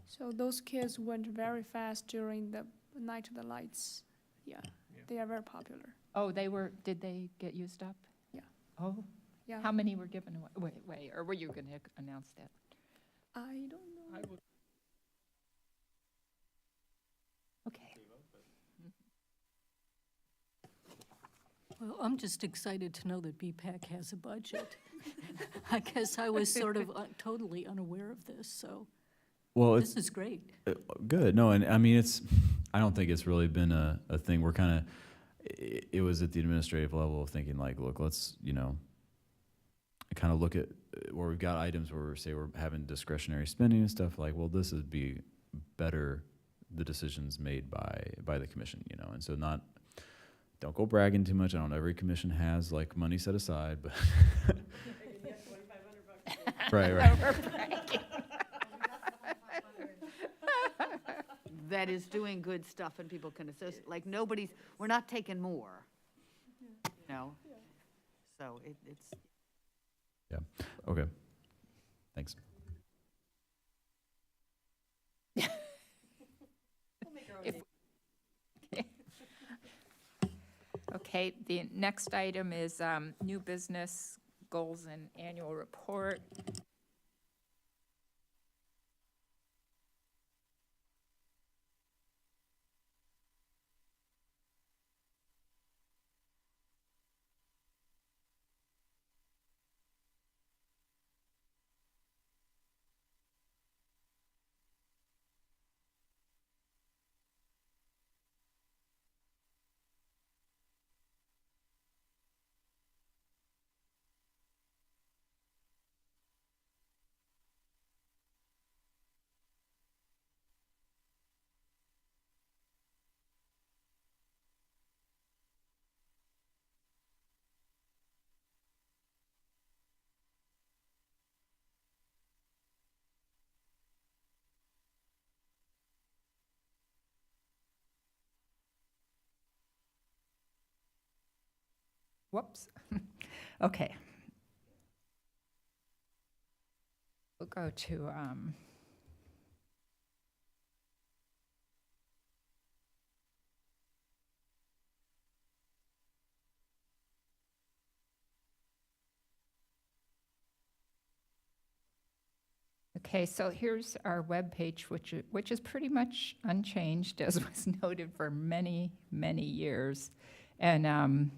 So those kids went very fast during the Night of the Lights. Yeah, they are very popular. Oh, did they get used up? Yeah. Oh, Yeah, how many were given away? Wait, or were you going to announce that? I don't know. Okay. Well, I'm just excited to know that BPAC has a budget. I guess I was sort of totally unaware of this, so well, it's this is great. good. No, and I mean, I don't think it's really been a thing. We're kind of, it was at the administrative level of thinking like, look, let's, you know, kind of look at where we've got items where we're having discretionary spending and stuff like, well, this would be better, the decisions made by the commission, you know, and so don't go bragging too much. I don't know, every commission has like money set aside, but. Right. That is doing good stuff and people can associate, like we're not taking more, you know? So it's. Yeah, okay. Thanks. Okay, the next item is new business goals and annual report. Whoops. Okay. We'll go to, okay, so here's our webpage, which is pretty much unchanged, as was noted for many, many years. And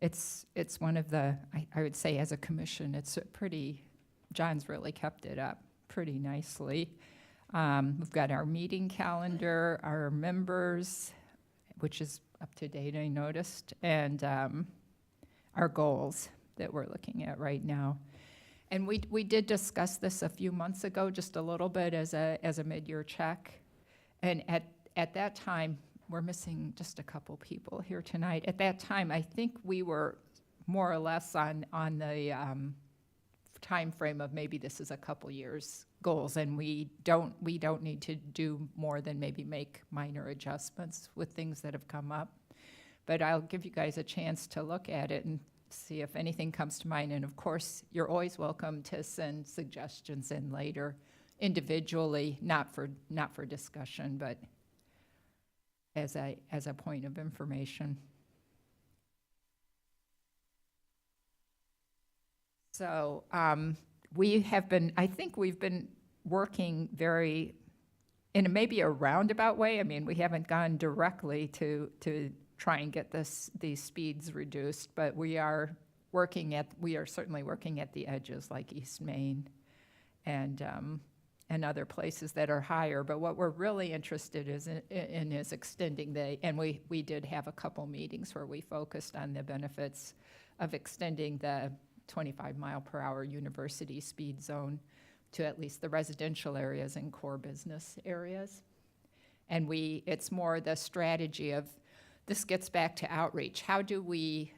it's one of the, I would say as a commission, it's a pretty, John's really kept it up pretty nicely. We've got our meeting calendar, our members, which is up to date, I noticed, and our goals that we're looking at right now. And we did discuss this a few months ago, just a little bit as a mid-year check. And at that time, we're missing just a couple people here tonight. At that time, I think we were more or less on the time frame of maybe this is a couple years goals, and we don't need to do more than maybe make minor adjustments with things that have come up. But I'll give you guys a chance to look at it and see if anything comes to mind. And of course, you're always welcome to send suggestions in later individually, not for discussion, but as a point of information. So I think we've been working in maybe a roundabout way. I mean, we haven't gone directly to try and get these speeds reduced, but we are we are certainly working at the edges like East Main and other places that are higher. But what we're really interested in is extending and we did have a couple meetings where we focused on the benefits of extending the 25-mile-per-hour university speed zone to at least the residential areas and core business areas. And it's more the strategy of, this gets back to outreach. How do we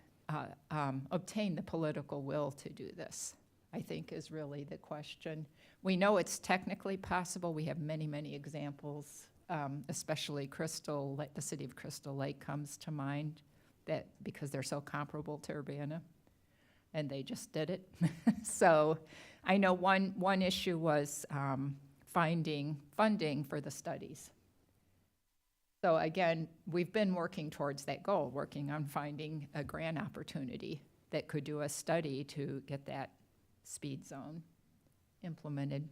obtain the political will to do this, I think is really the question. We know it's technically possible. We have many, many examples, especially the city of Crystal Lake comes to mind, that because they're so comparable to Urbana, and they just did it. So I know one issue was finding funding for the studies. So again, we've been working towards that goal, working on finding a grant opportunity that could do a study to get that speed zone implemented.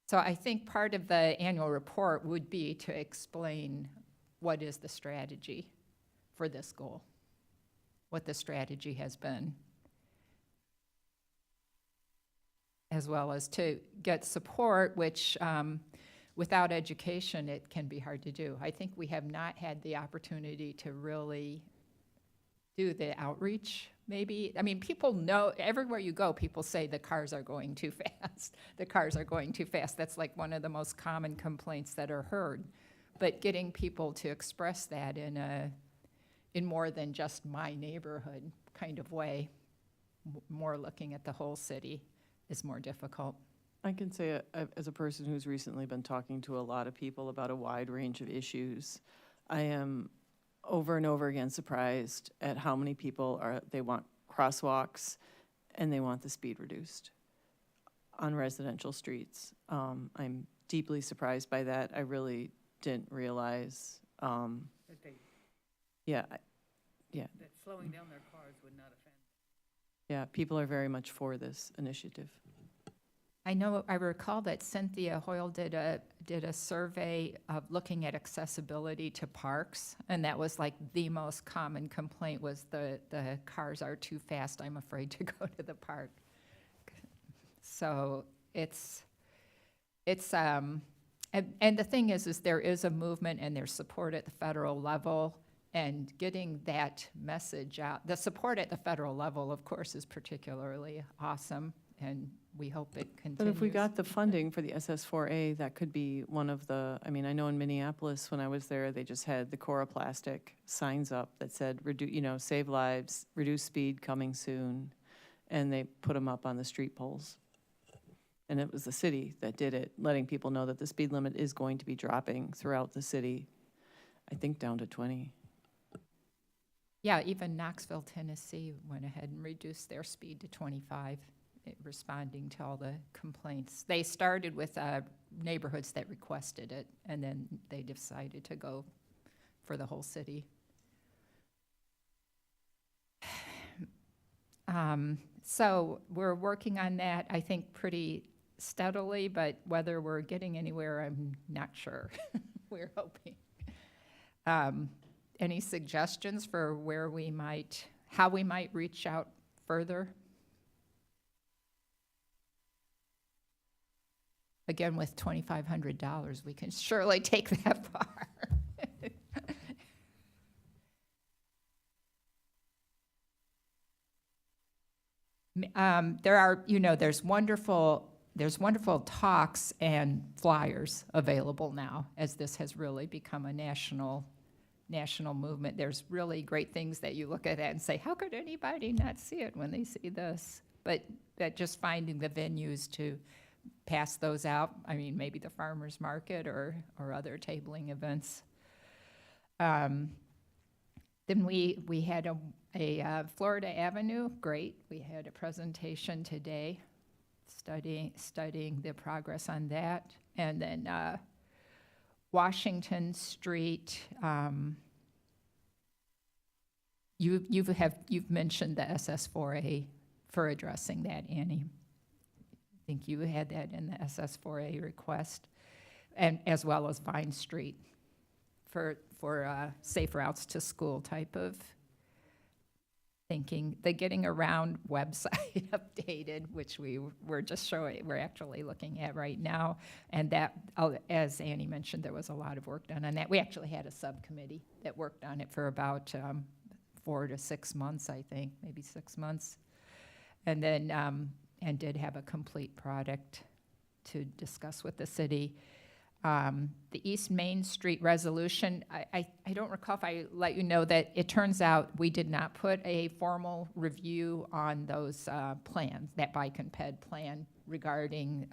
So I think part of the annual report would be to explain what is the strategy for this goal, what the strategy has been, as well as to get support, which without education, it can be hard to do. I think we have not had the opportunity to really do the outreach, maybe. I mean, people know, everywhere you go, people say the cars are going too fast. The cars are going too fast. That's like one of the most common complaints that are heard. But getting people to express that in more than just my neighborhood kind of way, more looking at the whole city, is more difficult. I can say, as a person who's recently been talking to a lot of people about a wide range of issues, I am over and over again surprised at how many people they want crosswalks and they want the speed reduced on residential streets. I'm deeply surprised by that. I really didn't realize, yeah, That slowing down their cars would not offend. yeah, people are very much for this initiative. I recall that Cynthia Hoyle did a survey of looking at accessibility to parks, and that was like the most common complaint was the cars are too fast, I'm afraid to go to the park. So it's and the thing is there is a movement and there's support at the federal level, and getting that message out. The support at the federal level, of course, is particularly awesome, and we hope it continues. But if we got the funding for the SS4A, that could be one of the, I mean, I know in Minneapolis, when I was there, they just had the Coroplastic signs up that said, save lives, reduce speed, coming soon. And they put them up on the street poles. And it was the city that did it, letting people know that the speed limit is going to be dropping throughout the city, I think down to 20. Yeah, even Knoxville, Tennessee went ahead and reduced their speed to 25. Responding to all the complaints. They started with neighborhoods that requested it, and then they decided to go for the whole city. So we're working on that, I think, pretty steadily, but whether we're getting anywhere, I'm not sure. We're hoping. Any suggestions for how we might reach out further? Again, with $2,500, we can surely take that far. There's wonderful talks and flyers available now, as this has really become a national movement. There's really great things that you look at that and say, how could anybody not see it when they see this? But that just finding the venues to pass those out. I mean, maybe the farmer's market or other tabling events. Then we had a Florida Avenue, great. We had a presentation today studying the progress on that. And then Washington Street, you've mentioned the SS4A for addressing that, Annie. I think you had that in the SS4A request, and as well as Vine Street for safe routes to school type of thinking. The getting around website updated, which we're actually looking at right now. And that, as Annie mentioned, there was a lot of work done on that. We actually had a subcommittee that worked on it for about 4 to 6 months, I think, maybe 6 months. And then, and did have a complete product to discuss with the city. The East Main Street resolution, I don't recall if I let you know that it turns out we did not put a formal review on those plans, that bike and ped plan regarding,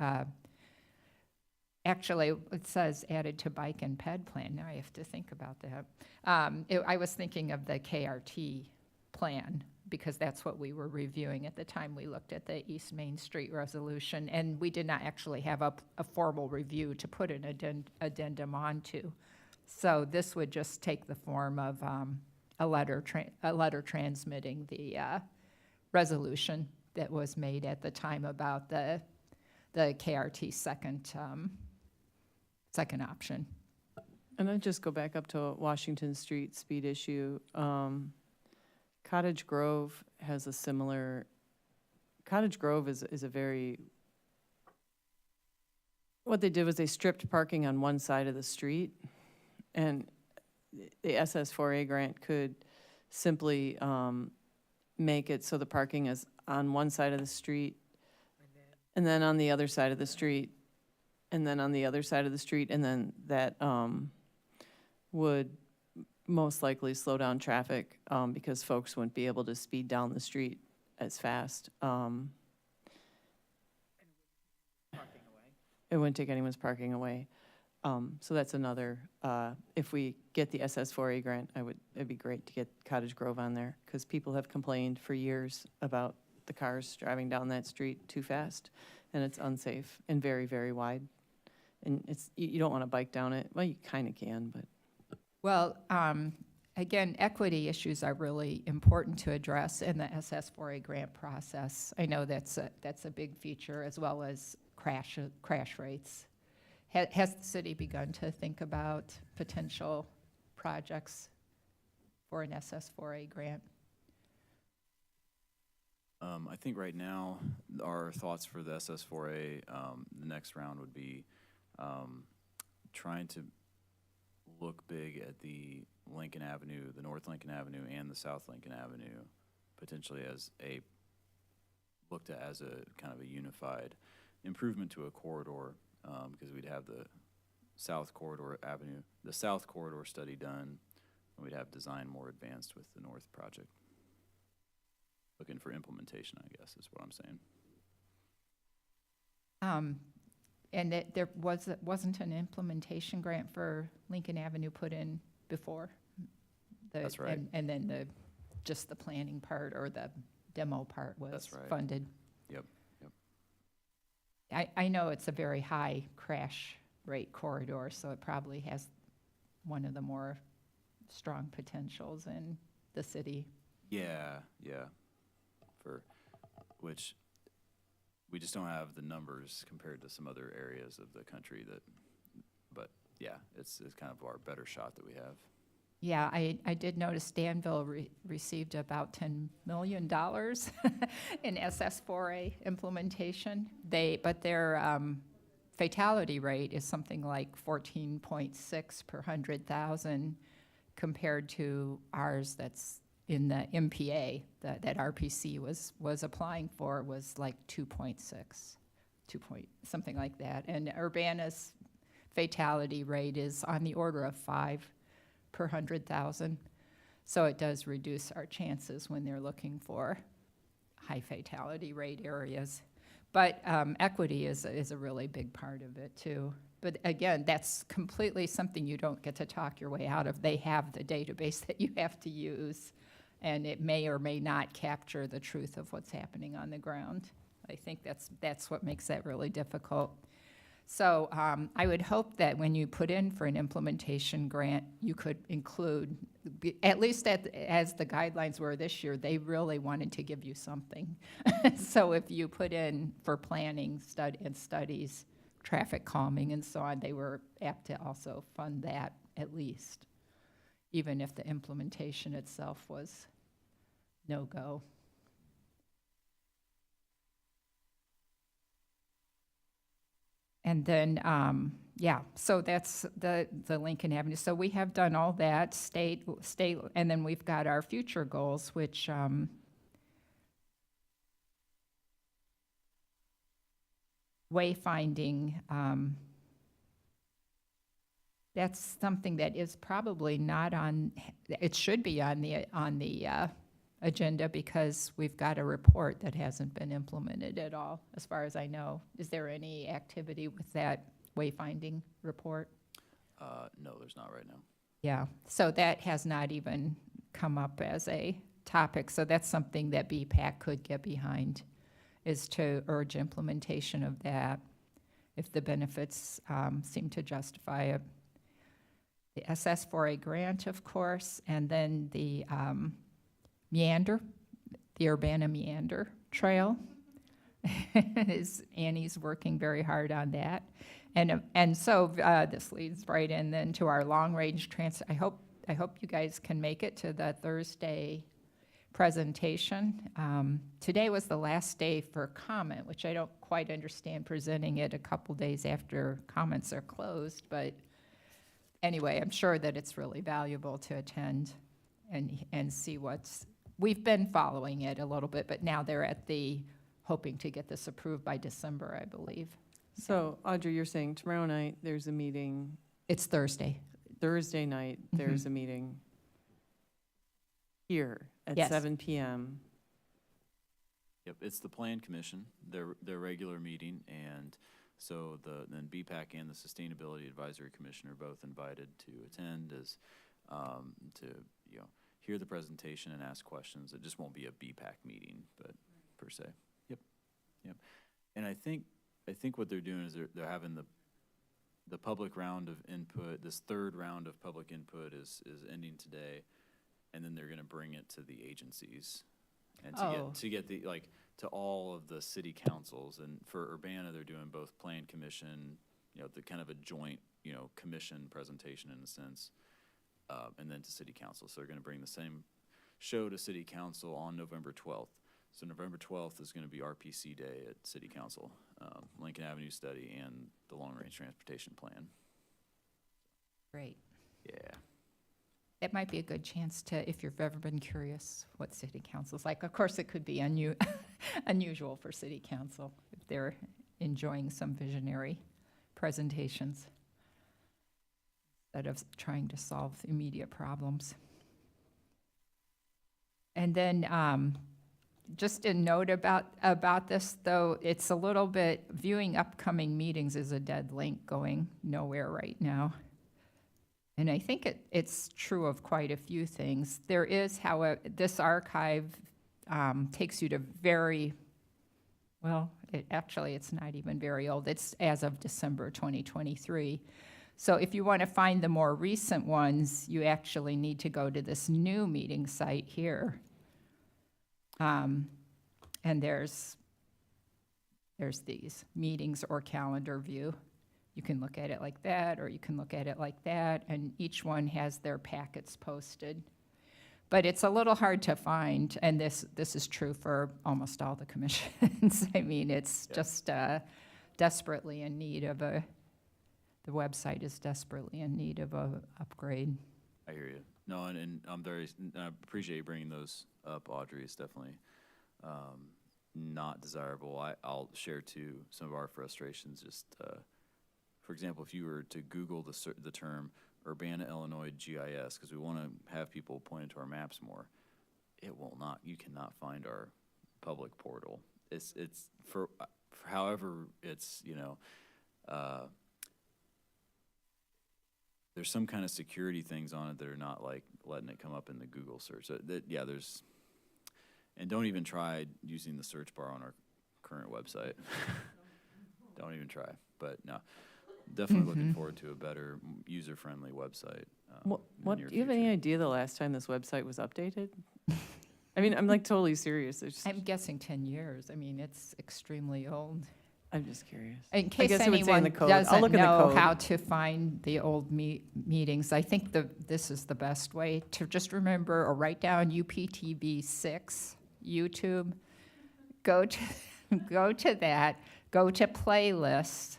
actually, it says added to bike and ped plan. Now I have to think about that. I was thinking of the KRT plan, because that's what we were reviewing at the time we looked at the East Main Street resolution, and we did not actually have a formal review to put an addendum onto. So this would just take the form of a letter transmitting the resolution that was made at the time about the KRT second option. And I'd just go back up to Washington Street speed issue. Cottage Grove has a similar, Cottage Grove is a very, what they did was they stripped parking on one side of the street, and the SS4A grant could simply make it so the parking is on one side of the street, and then on the other side of the street, and then on the other side of the street, and then that would most likely slow down traffic because folks wouldn't be able to speed down the street as fast. It wouldn't take anyone's parking away. So that's another, if we get the SS4A grant, it'd be great to get Cottage Grove on there, because people have complained for years about the cars driving down that street too fast, and it's unsafe and very, very wide. And you don't want to bike down it. Well, you kind of can, but. Well, again, equity issues are really important to address in the SS4A grant process. I know that's a big feature, as well as crash rates. Has the city begun to think about potential projects for an SS4A grant? I think right now, our thoughts for the SS4A, the next round would be trying to look big at the Lincoln Avenue, the North Lincoln Avenue, and the South Lincoln Avenue, potentially looked at as a kind of a unified improvement to a corridor, because we'd have the South Corridor study done, and we'd have design more advanced with the North project. Looking for implementation, I guess, is what I'm saying. And that there wasn't an implementation grant for Lincoln Avenue put in before? That's right. And then just the planning part or the demo part was funded? Yep. I know it's a very high crash rate corridor, so it probably has one of the more strong potentials in the city. Yeah. For which we just don't have the numbers compared to some other areas of the country but yeah, it's kind of our better shot that we have. Yeah, I did notice Danville received about $10 million in SS4A implementation. But their fatality rate is something like 14.6 per 100,000 compared to ours that's in the MPA that RPC was applying for was like 2.6, something like that. And Urbana's fatality rate is on the order of 5 per 100,000. So it does reduce our chances when they're looking for high fatality rate areas. But equity is a really big part of it too. But again, that's completely something you don't get to talk your way out of. They have the database that you have to use, and it may or may not capture the truth of what's happening on the ground. I think that's what makes that really difficult. So I would hope that when you put in for an implementation grant, you could include, at least as the guidelines were this year, they really wanted to give you something. So if you put in for planning and studies, traffic calming and so on, they were apt to also fund that at least, even if the implementation itself was no-go. And then, yeah, so that's the Lincoln Avenue. So we have done all that, state, and then we've got our future goals, which, wayfinding, that's something that is probably not on, it should be on the agenda, because we've got a report that hasn't been implemented at all, as far as I know. Is there any activity with that wayfinding report? No, there's not right now. Yeah, so that has not even come up as a topic, so that's something that BPAC could get behind, is to urge implementation of that if the benefits seem to justify it. The SS4A grant, of course, and then the meander, the Urbana Meander Trail. Annie's working very hard on that. And so this leads right in then to our long-range I hope you guys can make it to the Thursday presentation. Today was the last day for comment, which I don't quite understand, presenting it a couple days after comments are closed, but anyway, I'm sure that it's really valuable to attend and see we've been following it a little bit, but now they're hoping to get this approved by December, I believe. So Audrey, you're saying tomorrow night, there's a meeting. It's Thursday. Thursday night, there's a meeting here at Yes. 7 PM. Yep, it's the Plan Commission, their regular meeting, and so then BPAC and the Sustainability Advisory Commission are both invited to attend as, to, hear the presentation and ask questions. It just won't be a BPAC meeting, but per se. Yep. And I think what they're doing is they're having the public round of input. This third round of public input is ending today, and then they're going to bring it to the agencies and to get the to all of the city councils. And for Urbana, they're doing both Plan Commission, the kind of a joint commission presentation in a sense, and then to city council. So they're going to bring the same show to city council on November 12th. So November 12th is going to be RPC Day at City Council, Lincoln Avenue Study, and the Long Range Transportation Plan. Great. Yeah. It might be a good chance to, if you've ever been curious what city council's like. Of course, it could be unusual for city council if they're enjoying some visionary presentations instead of trying to solve immediate problems. And then just a note about this, though, it's a little bit, viewing upcoming meetings is a dead link going nowhere right now. And I think it's true of quite a few things. There is, however, this archive takes you to it's not even very old. It's as of December 2023. So if you want to find the more recent ones, you actually need to go to this new meeting site here. And there's these meetings or calendar view. You can look at it like that, or you can look at it like that, and each one has their packets posted. But it's a little hard to find, and this is true for almost all the commissions. I mean, it's just desperately in need of the website is desperately in need of a upgrade. I hear you. No, and I appreciate you bringing those up, Audrey. It's definitely not desirable. I'll share too some of our frustrations. Just for example, if you were to Google the term Urbana, Illinois GIS, because we want to have people point to our maps more, it will not. You cannot find our public portal. It's for however it's there's some kind of security things on it that are not like letting it come up in the Google search. So there's, and don't even try using the search bar on our current website. Don't even try. But no, definitely looking forward to a better user-friendly website. in the near Do you have any future. idea the last time this website was updated? I mean, I'm like totally serious. I'm guessing 10 years. I mean, it's extremely old. I'm just curious. In case guess it would say in anyone the code. I'll doesn't look in the know code. how to find the old meetings, I think this is the best way to just remember or write down UPTV 6, YouTube. Go to, go to that, go to playlists.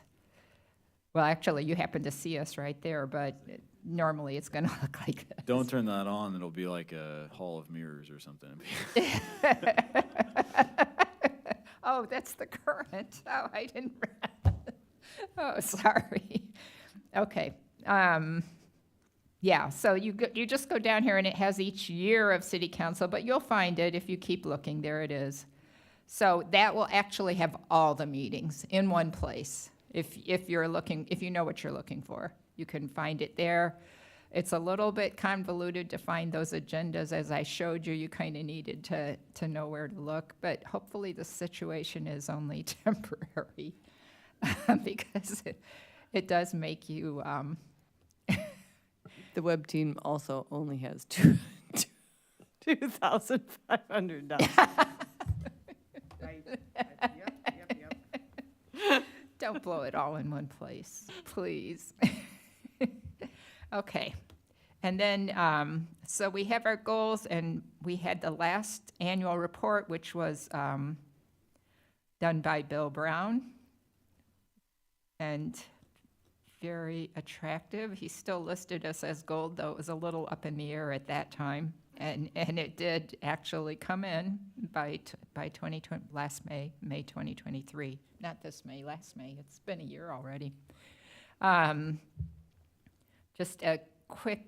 Well, actually, you happen to see us right there, but normally it's gonna look like this. Don't turn that on, it'll be like a hall of mirrors or something. Oh, that's the current. Oh, I didn't. Oh, sorry. Okay. Yeah, so you just go down here and it has each year of city council, but you'll find it if you keep looking. There it is. So that will actually have all the meetings in one place. If you're looking, if you know what you're looking for, you can find it there. It's a little bit convoluted to find those agendas. As I showed you, you kind of needed to know where to look, but hopefully the situation is only temporary because it does make you, The web team also only has $2,500. don't blow it all in one place, please. Okay. And then, so we have our goals, and we had the last annual report, which was done by Bill Brown. And very attractive. He still listed us as gold, though it was a little up in the air at that time. And it did actually come in by 2020, May 2023. Not this May, last May. It's been a year already. Just a quick,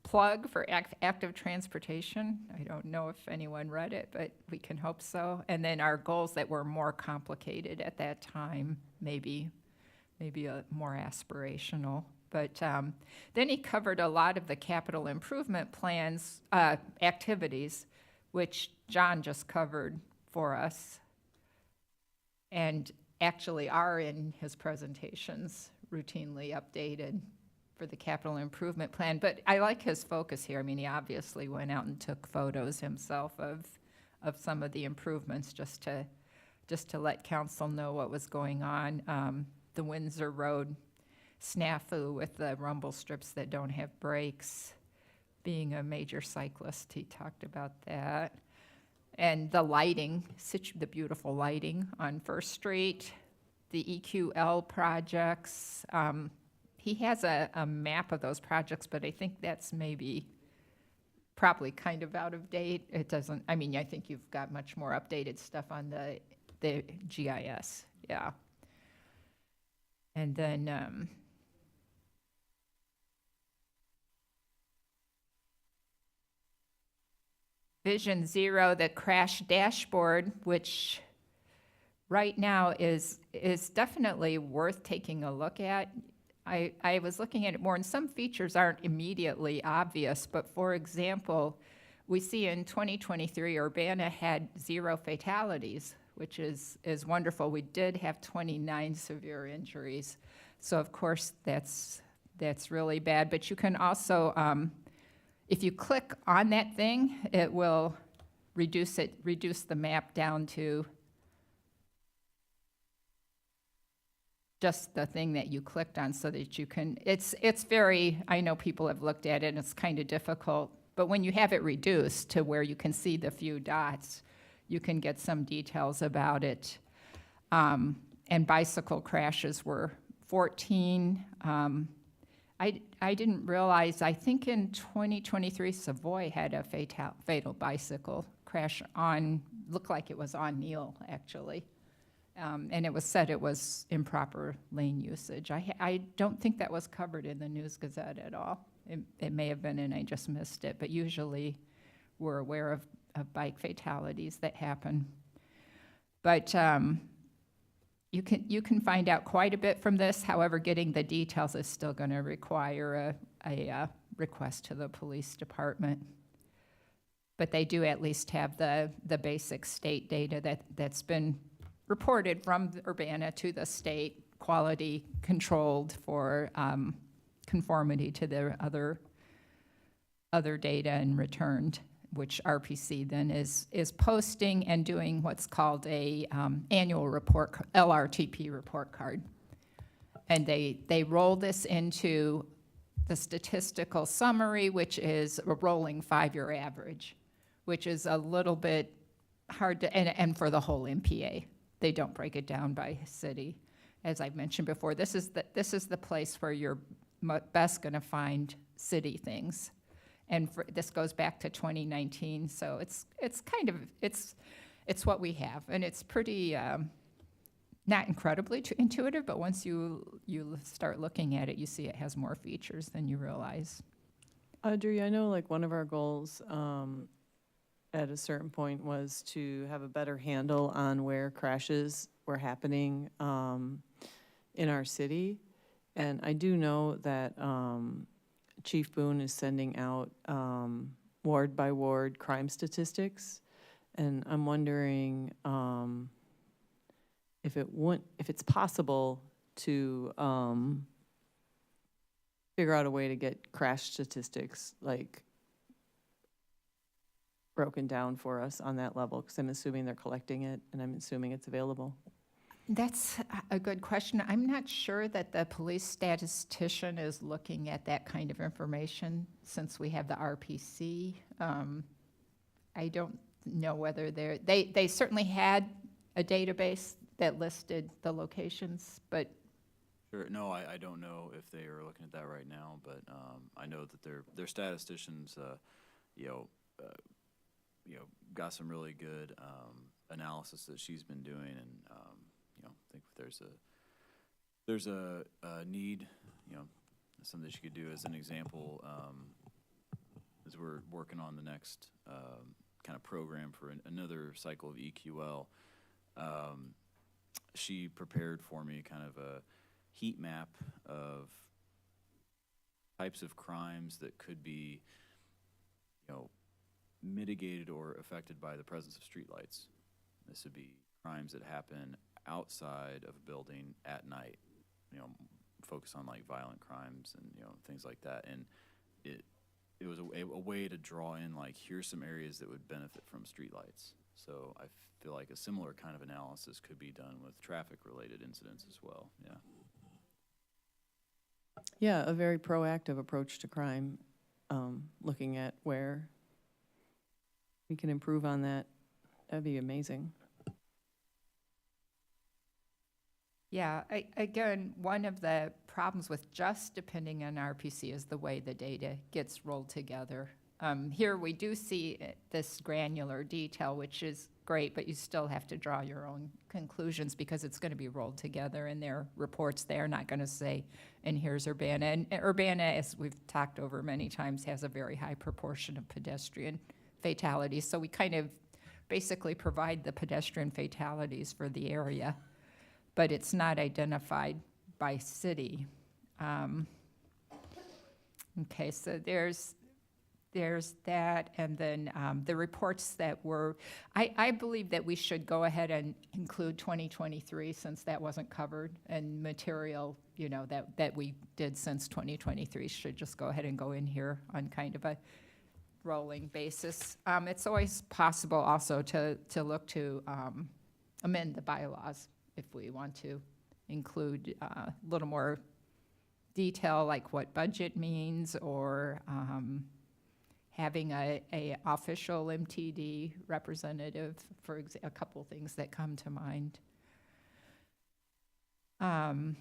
plug for active transportation. I don't know if anyone read it, but we can hope so. And then our goals that were more complicated at that time, maybe more aspirational. But then he covered a lot of the capital improvement plans, activities, which John just covered for us, and actually are in his presentations routinely updated for the capital improvement plan. But I like his focus here. I mean, he obviously went out and took photos himself of some of the improvements just to let council know what was going on. The Windsor Road snafu with the rumble strips that don't have brakes. Being a major cyclist, he talked about that. And the lighting, the beautiful lighting on First Street, the EQL projects. He has a map of those projects, but I think that's probably kind of out of date. It doesn't, I think you've got much more updated stuff on the GIS, yeah. And then, Vision Zero, the crash dashboard, which right now is definitely worth taking a look at. I was looking at it more, and some features aren't immediately obvious, but for example, we see in 2023, Urbana had 0 fatalities, which is wonderful. We did have 29 severe injuries. So of course, that's really bad. But you can also, if you click on that thing, it will reduce the map down to just the thing that you clicked on so that you can, it's very, I know people have looked at it and it's kind of difficult, but when you have it reduced to where you can see the few dots, you can get some details about it. And bicycle crashes were 14. I didn't realize, I think in 2023, Savoy had a fatal bicycle crash looked like it was on Neil, actually. And it was said it was improper lane usage. I don't think that was covered in the News Gazette at all. It may have been and I just missed it, but usually we're aware of bike fatalities that happen. But you can find out quite a bit from this. However, getting the details is still going to require a request to the police department. But they do at least have the basic state data that's been reported from Urbana to the state, quality controlled for conformity to their other data and returned. which RPC then is posting and doing what's called a annual report, LRTP report card. And they roll this into the statistical summary, which is a rolling 5-year average, which is a little bit hard to, and for the whole MPA. They don't break it down by city. As I've mentioned before, this is the place where you're best going to find city things. And this goes back to 2019, so it's kind of, it's what we have. And it's pretty, not incredibly intuitive, but once you start looking at it, you see it has more features than you realize. Audrey, I know like one of our goals at a certain point was to have a better handle on where crashes were happening in our city. And I do know that Chief Boone is sending out ward by ward crime statistics. And I'm wondering if it's possible to figure out a way to get crash statistics like broken down for us on that level, because I'm assuming they're collecting it and I'm assuming it's available. That's a good question. I'm not sure that the police statistician is looking at that kind of information since we have the RPC. I don't know whether they certainly had a database that listed the locations, but Sure. No, I don't know if they are looking at that right now, but I know that their statisticians, got some really good analysis that she's been doing, and I think there's a need, something that she could do as an example, as we're working on the next kind of program for another cycle of EQL. She prepared for me kind of a heat map of types of crimes that could be, mitigated or affected by the presence of streetlights. This would be crimes that happen outside of a building at night, focus on like violent crimes and, things like that. And it was a way to draw in like, here's some areas that would benefit from streetlights. So I feel like a similar kind of analysis could be done with traffic-related incidents as well, yeah. Yeah, a very proactive approach to crime, looking at where we can improve on that. That'd be amazing. yeah, again, one of the problems with just depending on RPC is the way the data gets rolled together. Here we do see this granular detail, which is great, but you still have to draw your own conclusions because it's going to be rolled together in their reports. They are not going to say, and here's Urbana. And Urbana, as we've talked over many times, has a very high proportion of pedestrian fatalities. So we kind of basically provide the pedestrian fatalities for the area, but it's not identified by city. Okay, so there's that, and then the reports that were, I believe that we should go ahead and include 2023 since that wasn't covered, and material, that we did since 2023 should just go ahead and go in here on kind of a rolling basis. It's always possible also to look to amend the bylaws if we want to include a little more detail, like what budget means, or having a official MTD representative, for a couple things that come to mind. And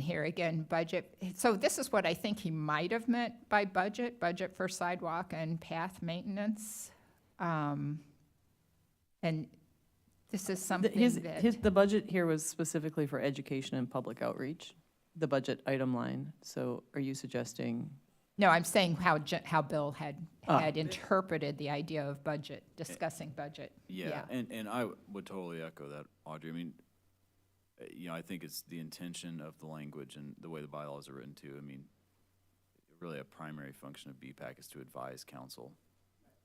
here again, budget. So this is what I think he might have meant by budget for sidewalk and path maintenance. And this is something The budget here was specifically for education and public outreach, the budget item line. So are you suggesting? No, I'm saying how Bill had interpreted the idea of budget, discussing budget. Yeah. And I would totally echo that, Audrey. I mean, I think it's the intention of the language and the way the bylaws are written too. I mean, really a primary function of BPAC is to advise council,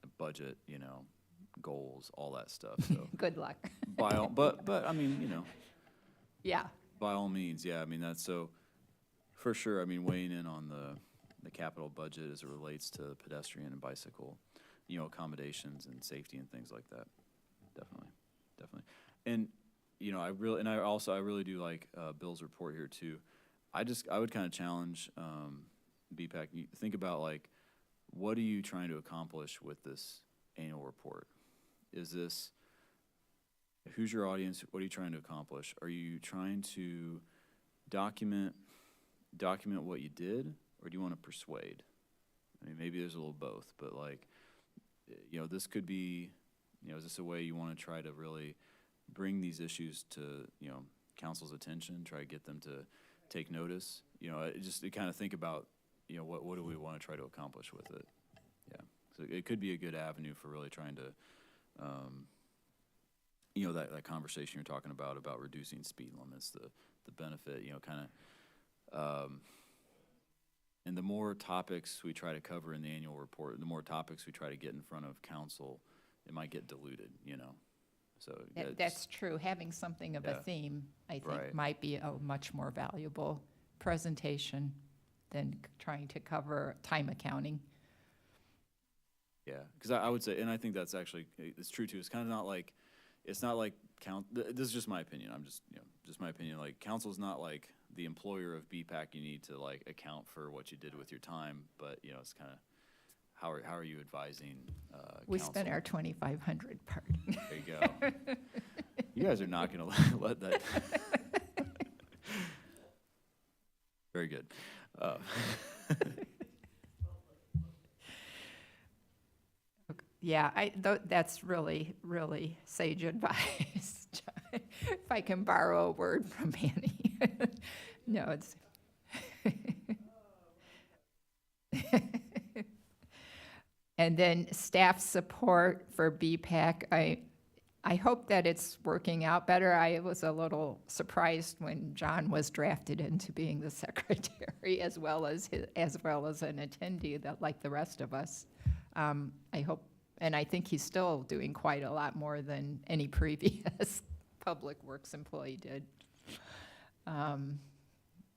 the budget, goals, all that stuff. So Good luck. but I mean, Yeah. by all means, yeah. I mean, that's so for sure. I mean, weighing in on the capital budget as it relates to pedestrian and bicycle. you know, accommodations and safety and things like that. Definitely, definitely. And, you know, I really do like Bill's report here too. I would kind of challenge BPAC. Think about, like, what are you trying to accomplish with this annual report? Is this, who's your audience? What are you trying to accomplish? Are you trying to document what you did, or do you want to persuade? I mean, maybe there's a little both, but, like, you know, this could be, you know, is this a way you want to try to really bring these issues to, you know, council's attention, try to get them to take notice? You know, to kind of think about, you know, what do we want to try to accomplish with it? Yeah, so it could be a good avenue for really trying to, you know, that conversation you're talking about reducing speed limits, the benefit, you know, kind of, and the more topics we try to cover in the annual report, the more topics we try to get in front of council, it might get diluted, you know. So That's true. Having something of a Yeah. theme, I think, Right. might be a much more valuable presentation than trying to cover time accounting. yeah, because I would say, and I think that's actually, it's true too. It's kind of not like, this is just my opinion. I'm just, you know, just my opinion. Like, council's not like the employer of BPAC. You need to, like, account for what you did with your time, but, you know, it's kind of, how are you advising We council? spent our 2,500 party. There you go. You guys are not going to let that. Very good. Yeah, that's really, really sage advice. If I can borrow a word from Annie. No, it's. And then staff support for BPAC, I hope that it's working out better. I was a little surprised when John was drafted into being the secretary, as well as an attendee, that, like the rest of us. I hope, and I think he's still doing quite a lot more than any previous public works employee did.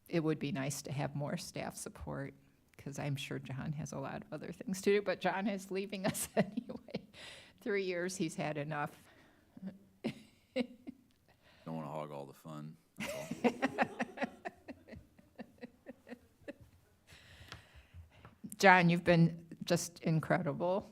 It would be nice to have more staff support, because I'm sure John has a lot of other things to do, but John is leaving us anyway. 3 years, he's had enough. Don't want to hog all the fun. That's all. John, you've been just incredible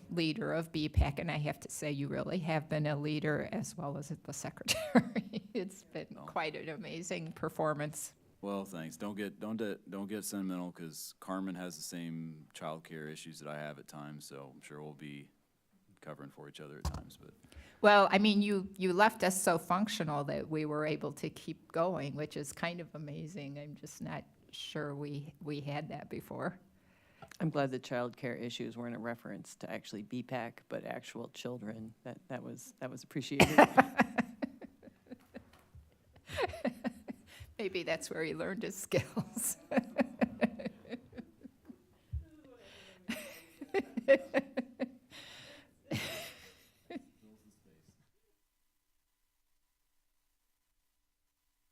leader of BPAC, and I have to say, you really have been a leader as well as the secretary. It's been quite an amazing performance. Well, thanks. Don't get sentimental, because Carmen has the same childcare issues that I have at times, so I'm sure we'll be covering for each other at times. But Well, I mean, you left us so functional that we were able to keep going, which is kind of amazing. I'm just not sure we had that before. I'm glad the child care issues weren't a reference to actually BPAC, but actual children. That was appreciated. Maybe that's where he learned his skills.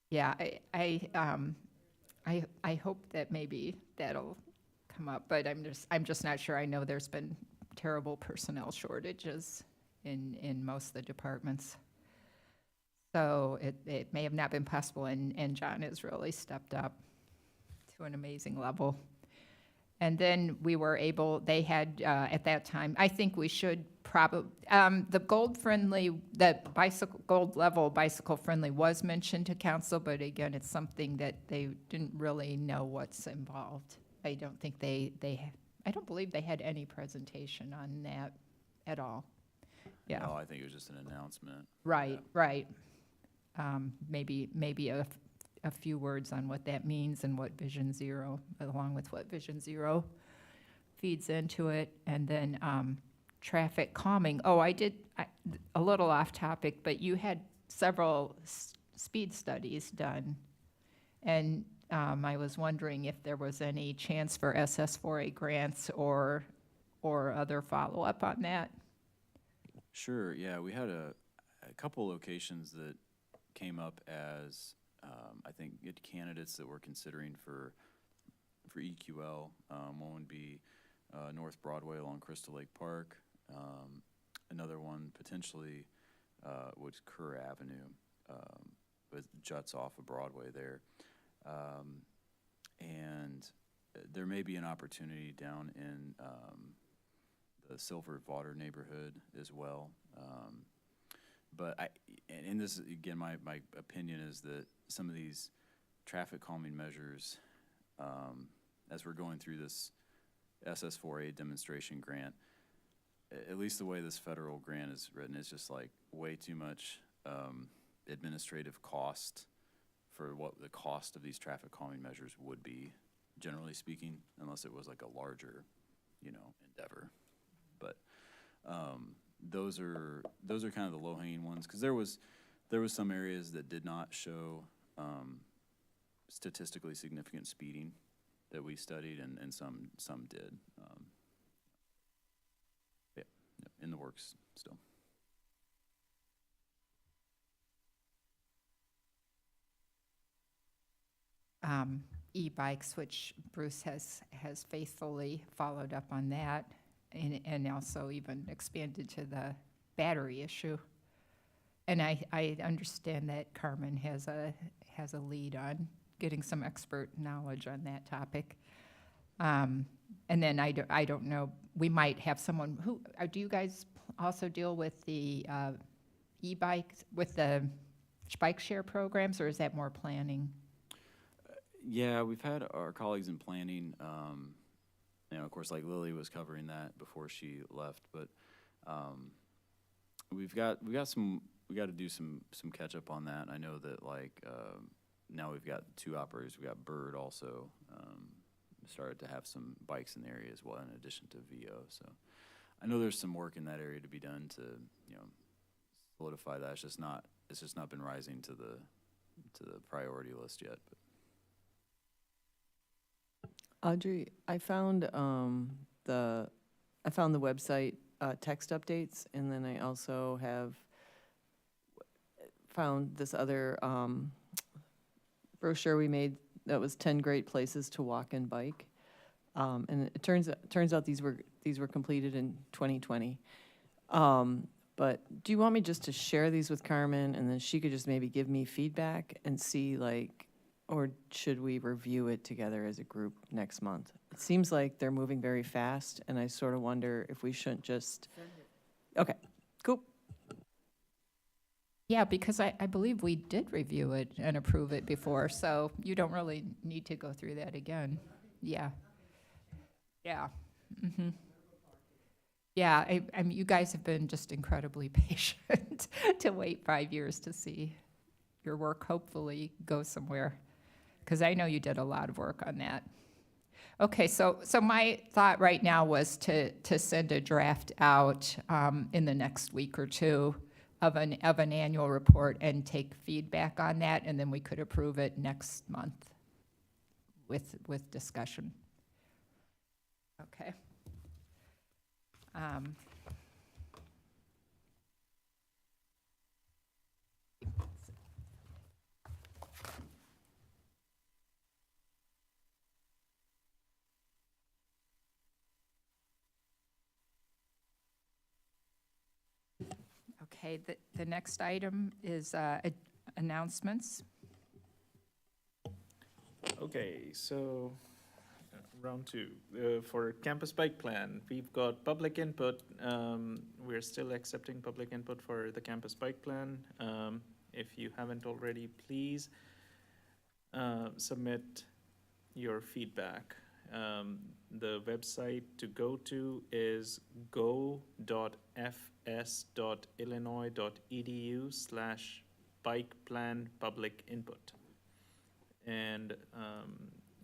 Yeah, I hope that maybe that'll come up, but I'm just not sure. I know there's been terrible personnel shortages in most of the departments. So it may have not been possible, and John has really stepped up to an amazing level. And then we were able, they had, at that time, I think we should probably, the gold level bicycle friendly was mentioned to council, but again, it's something that they didn't really know what's involved. I don't think I don't believe they had any presentation on that at all. Yeah. no, I think it was just an announcement. Right, Yeah. right. Maybe a few words on what that means and what Vision Zero, along with what Vision Zero feeds into it. And then traffic calming. Oh, a little off topic, but you had several speed studies done. And I was wondering if there was any chance for SS4A grants or other follow-up on that. Sure, yeah, we had a couple locations that came up as, I think, good candidates that we're considering for EQL. One would be North Broadway along Crystal Lake Park. Another one potentially was Kerr Avenue, but juts off of Broadway there. And there may be an opportunity down in the Silver Water neighborhood as well. But and this, again, my opinion is that some of these traffic calming measures, as we're going through this SS4A demonstration grant, at least the way this federal grant is written, is just like way too much administrative cost for what the cost of these traffic calming measures would be, generally speaking, unless it was like a larger, endeavor. But those are kind of the low hanging ones, because there was some areas that did not show statistically significant speeding that we studied, and some did. In the works still. E-bikes, which Bruce has faithfully followed up on that, and also even expanded to the battery issue. And I understand that Carmen has a lead on getting some expert knowledge on that topic. And then I don't know, we might have someone who, do you guys also deal with the e-bikes, with the bike share programs, or is that more planning? Yeah, we've had our colleagues in planning, of course, like Lily was covering that before she left, but we got to do some catch up on that. I know that now we've got 2 operators. We got Bird also started to have some bikes in the area as well, in addition to VO. So I know there's some work in that area to be done to solidify that. It's just not been rising to the priority list yet. But. Audrey, I found the website text updates, and then I also have found this other brochure we made that was 10 great places to walk and bike. And it turns out these were completed in 2020. But do you want me just to share these with Carmen, and then she could just maybe give me feedback and see, or should we review it together as a group next month? It seems like they're moving very fast, and I sort of wonder if we shouldn't just. Okay, cool. Yeah, because I believe we did review it and approve it before, so you don't really need to go through that again. Yeah. Yeah. Mm-hmm. Yeah, I mean, you guys have been just incredibly patient to wait 5 years to see your work hopefully go somewhere, because I know you did a lot of work on that. Okay, so my thought right now was to send a draft out in the next week or two of an annual report and take feedback on that, and then we could approve it next month with discussion. Okay. Okay, the next item is announcements. Okay, so round 2. For campus bike plan, we've got public input. We're still accepting public input for the campus bike plan. If you haven't already, please submit your feedback. The website to go to is go.fs.illinois.edu/bikeplanpublicinput. And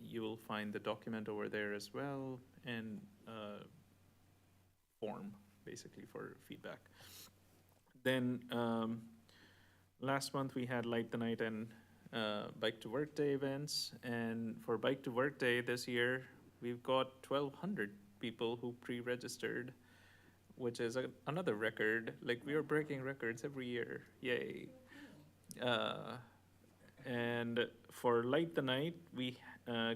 you will find the document over there as well, and form basically for feedback. Then last month we had Light the Night and Bike to Work Day events, and for Bike to Work Day this year we've got 1,200 people who pre-registered, which is another record. Like, we are breaking records every year. Yay. And for Light the Night, we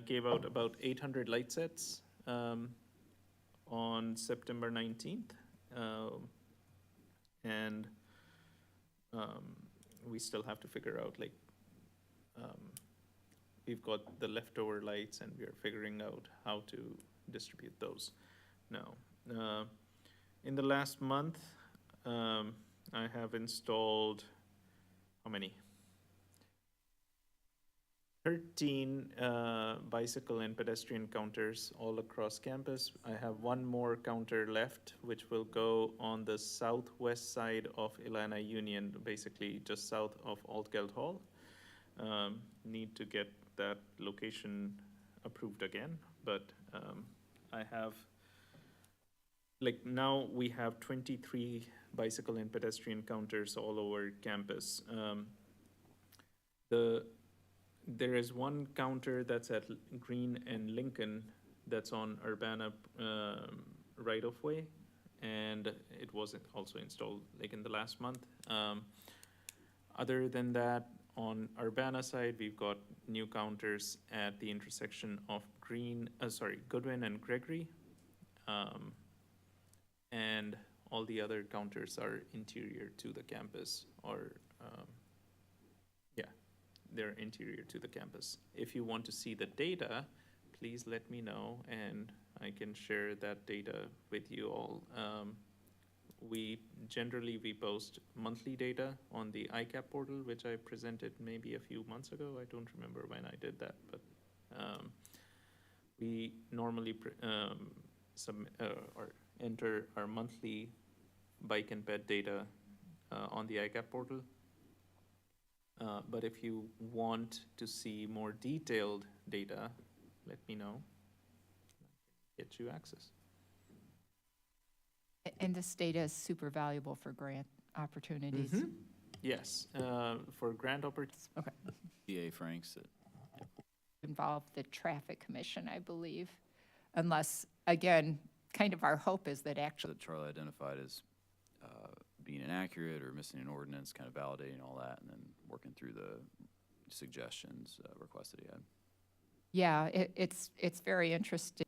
gave out about 800 light sets on September 19th. And we still have to figure out, like, we've got the leftover lights and we are figuring out how to distribute those now. In the last month, I have installed, how many? 13 bicycle and pedestrian counters all across campus. I have one more counter left, which will go on the southwest side of Illini Union, basically just south of Altgeld Hall. Need to get that location approved again, but I have, like, now we have 23 bicycle and pedestrian counters all over campus. There is one counter that's at Green and Lincoln that's on Urbana right-of-way, and it was also installed like in the last month. Other than that, on Urbana side, we've got new counters at the intersection of Goodwin and Gregory. And all the other counters are interior to the campus, or they're interior to the campus. If you want to see the data, please let me know and I can share that data with you all. We post monthly data on the ICAP portal, which I presented maybe a few months ago. I don't remember when I did that, but we normally or enter our monthly bike and ped data on the ICAP portal. But if you want to see more detailed data, let me know. Get you access. And this data is super valuable for grant opportunities. Mhm. Yes, for grant opportunities. Okay. DA Franks, Involve the traffic commission, I believe, unless, again, kind of our hope is that actually that Charlie identified as being inaccurate or missing an ordinance, kind of validating all that, and then working through the suggestions, requests that he had. Yeah, it's very interesting.